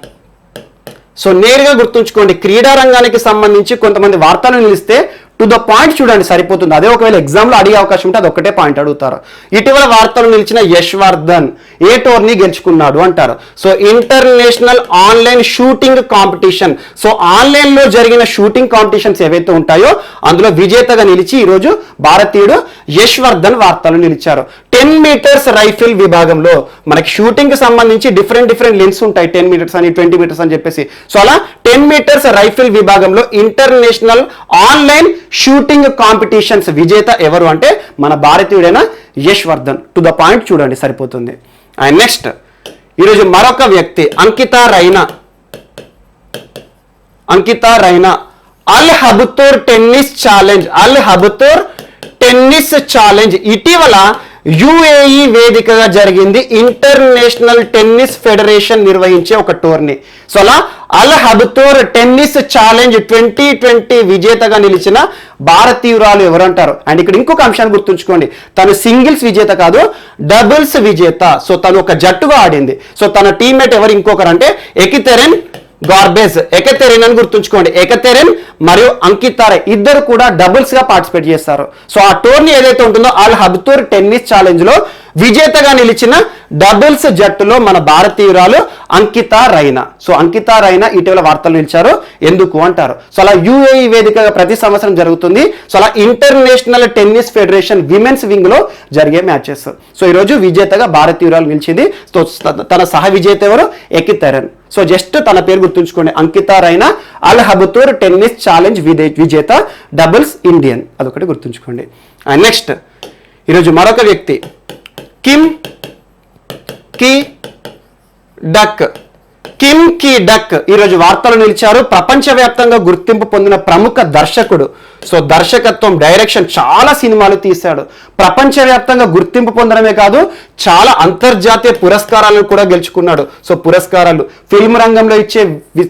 సో నేరుగా గుర్తుంచుకోండి, క్రీడా రంగానికి సంబంధించి కొంతమంది వార్తలు నిలిస్తే టు ద పాయింట్ చూడండి సరిపోతుంది. అదే ఒకవేళ ఎగ్జామ్లో అడిగే అవకాశం ఉంటే అది ఒకటే పాయింట్ అడుగుతారు. ఇటీవల వార్తలు నిలిచిన యశ్వర్ధన్ ఏ టోర్నీ గెలుచుకున్నాడు అంటారు. So international online shooting competition. So ఆన్లైన్లో జరిగిన షూటింగ్ కాంపిటీషన్స్ ఏవైతే ఉంటాయో అందులో విజేతగా నిలిచి ఈరోజు భారతీయుడు యశ్వర్ధన్ వార్తలు నిలిచారు. 10 మీటర్స్ రైఫిల్ విభాగంలో మనకి షూటింగ్ కి సంబంధించి డిఫరెంట్ లెన్స్ ఉంటాయి, 10 మీటర్స్ అని 20 మీటర్స్ అని చెప్పేసి. సో అలా 10 మీటర్స్ రైఫిల్ విభాగంలో ఇంటర్నేషనల్ ఆన్లైన్ షూటింగ్ కాంపిటీషన్స్ విజేత ఎవరు అంటే మన భారతీయుడైన యశ్వర్ధన్. టు ద పాయింట్ చూడండి సరిపోతుంది. అండ్ నెక్స్ట్ ఈరోజు మరొక వ్యక్తి అంకితా రైనా అల్ హబతూర్ టెన్నిస్ ఛాలెంజ్ ఇటీవల యుఏఈ వేదికగా జరిగింది. ఇంటర్నేషనల్ టెన్నిస్ ఫెడరేషన్ నిర్వహించే ఒక టోర్నీ. సో అలా అల్ హబతూర్ టెన్నిస్ ఛాలెంజ్ 2020 విజేతగా నిలిచిన భారతీయురాలు ఎవరంటారు. అండ్ ఇక్కడ ఇంకొక అంశాన్ని గుర్తుంచుకోండి, తను సింగిల్స్ విజేత కాదు, డబుల్స్ విజేత. సో తను ఒక జట్టుగా ఆడింది. సో తన టీమ్మేట్ ఎవరు ఇంకొకరు అంటే ఎకెతెరిన్ అని గుర్తుంచుకోండి. ఎకెతెరిన్ మరియు అంకితా రై ఇద్దరు కూడా డబుల్స్ గా పార్టిసిపేట్ చేస్తారు. సో ఆ టోర్నీ ఏదైతే ఉంటుందో అల్ హబతూర్ టెన్నిస్ ఛాలెంజ్ లో విజేతగా నిలిచిన డబుల్స్ జట్టులో మన భారతీయురాలు అంకితా రైనా. సో అంకితా రైనా ఇటీవల వార్తలు నిలిచారు. ఎందుకు అంటారు. సో అలా యుఏఈ వేదికగా ప్రతి సంవత్సరం జరుగుతుంది. సో అలా international tennis federation women's wing లో జరిగే మ్యాచెస్. సో ఈరోజు విజేతగా భారతీయురాలు నిలిచింది. సో తన సహ విజేత ఎవరు ఎకితెరిన్. సో జస్ట్ తన పేరు గుర్తుంచుకోండి, అంకితా రైనా అల్ హబతూర్ టెన్నిస్ ఛాలెంజ్ విజేత, డబుల్స్ ఇండియన్, అదొకటి గుర్తుంచుకోండి. అండ్ నెక్స్ట్ ఈరోజు మరొక వ్యక్తి కిమ్ కి డక్ ఈరోజు వార్తలు నిలిచారు. ప్రపంచవ్యాప్తంగా గుర్తింపు పొందిన ప్రముఖ దర్శకుడు. సో దర్శకత్వం, డైరెక్షన్ చాలా సినిమాలు తీశాడు. ప్రపంచవ్యాప్తంగా గుర్తింపు పొందడమే కాదు, చాలా అంతర్జాతీయ పురస్కారాలను కూడా గెలుచుకున్నాడు. సో పురస్కారాలు ఫిల్మ్ రంగంలో ఇచ్చే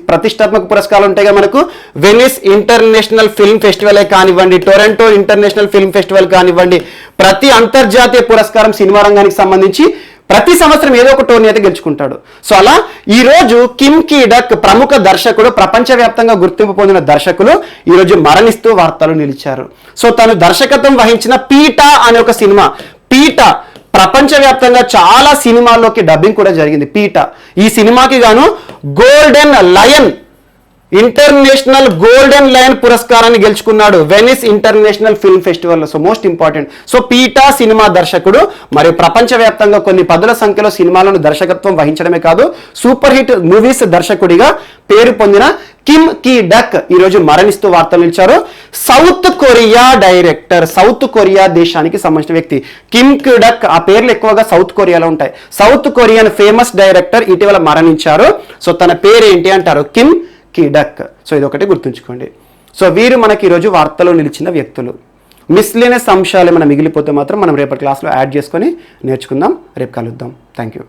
ప్రతిష్టాత్మక పురస్కారాలు ఉంటాయి కదా మనకు, వెనిస్ ఇంటర్నేషనల్ ఫిల్మ్ ఫెస్టివలే కానివ్వండి, టొరంటో ఇంటర్నేషనల్ ఫిల్మ్ ఫెస్టివల్ కానివ్వండి, ప్రతి అంతర్జాతీయ పురస్కారం సినిమా రంగానికి సంబంధించి ప్రతి సంవత్సరం ఏదో ఒక టోర్నీ అయితే గెలుచుకుంటాడు. సో అలా ఈ రోజు కిమ్ కి డక్ ప్రముఖ దర్శకుడు, ప్రపంచవ్యాప్తంగా గుర్తింపు పొందిన దర్శకులు ఈరోజు మరణిస్తూ వార్తలు నిలిచారు. సో తను దర్శకత్వం వహించిన పీటా అనే ఒక సినిమా, పీటా ప్రపంచవ్యాప్తంగా చాలా సినిమాల్లోకి డబ్బింగ్ కూడా జరిగింది. పీటా ఈ సినిమాకి గాను ఇంటర్నేషనల్ గోల్డెన్ లయన్ పురస్కారాన్ని గెలుచుకున్నాడు Venice international film festival. So most important. So PETA cinema దర్శకుడు మరియు ప్రపంచవ్యాప్తంగా కొన్ని పదుల సంఖ్యలో సినిమాలను దర్శకత్వం వహించడమే కాదు, సూపర్ హిట్ మూవీస్ దర్శకుడిగా పేరు పొందిన కిమ్ కి డక్ ఈరోజు మరణిస్తూ వార్తలు నిలిచారు. సౌత్ కొరియా దేశానికి సంబంధించిన వ్యక్తి కిమ్ కి డక్. ఆ పేర్లు ఎక్కువగా సౌత్ కొరియాలో ఉంటాయి. సౌత్ కొరియన్ ఫేమస్ డైరెక్టర్ ఇటీవల మరణించారు. సో తన పేరు ఏంటి అంటారు, కిమ్ కి డక్. సో ఇది ఒకటి గుర్తుంచుకోండి. సో వీరు మనకి ఈరోజు వార్తలో నిలిచిన వ్యక్తులు. మిస్లేనియస్ అంశాలు ఏమైనా మిగిలిపోతే మాత్రం మనం రేపటి క్లాస్లో యాడ్ చేసుకొని నేర్చుకుందాం. రేపు కలుద్దాం. Thank you.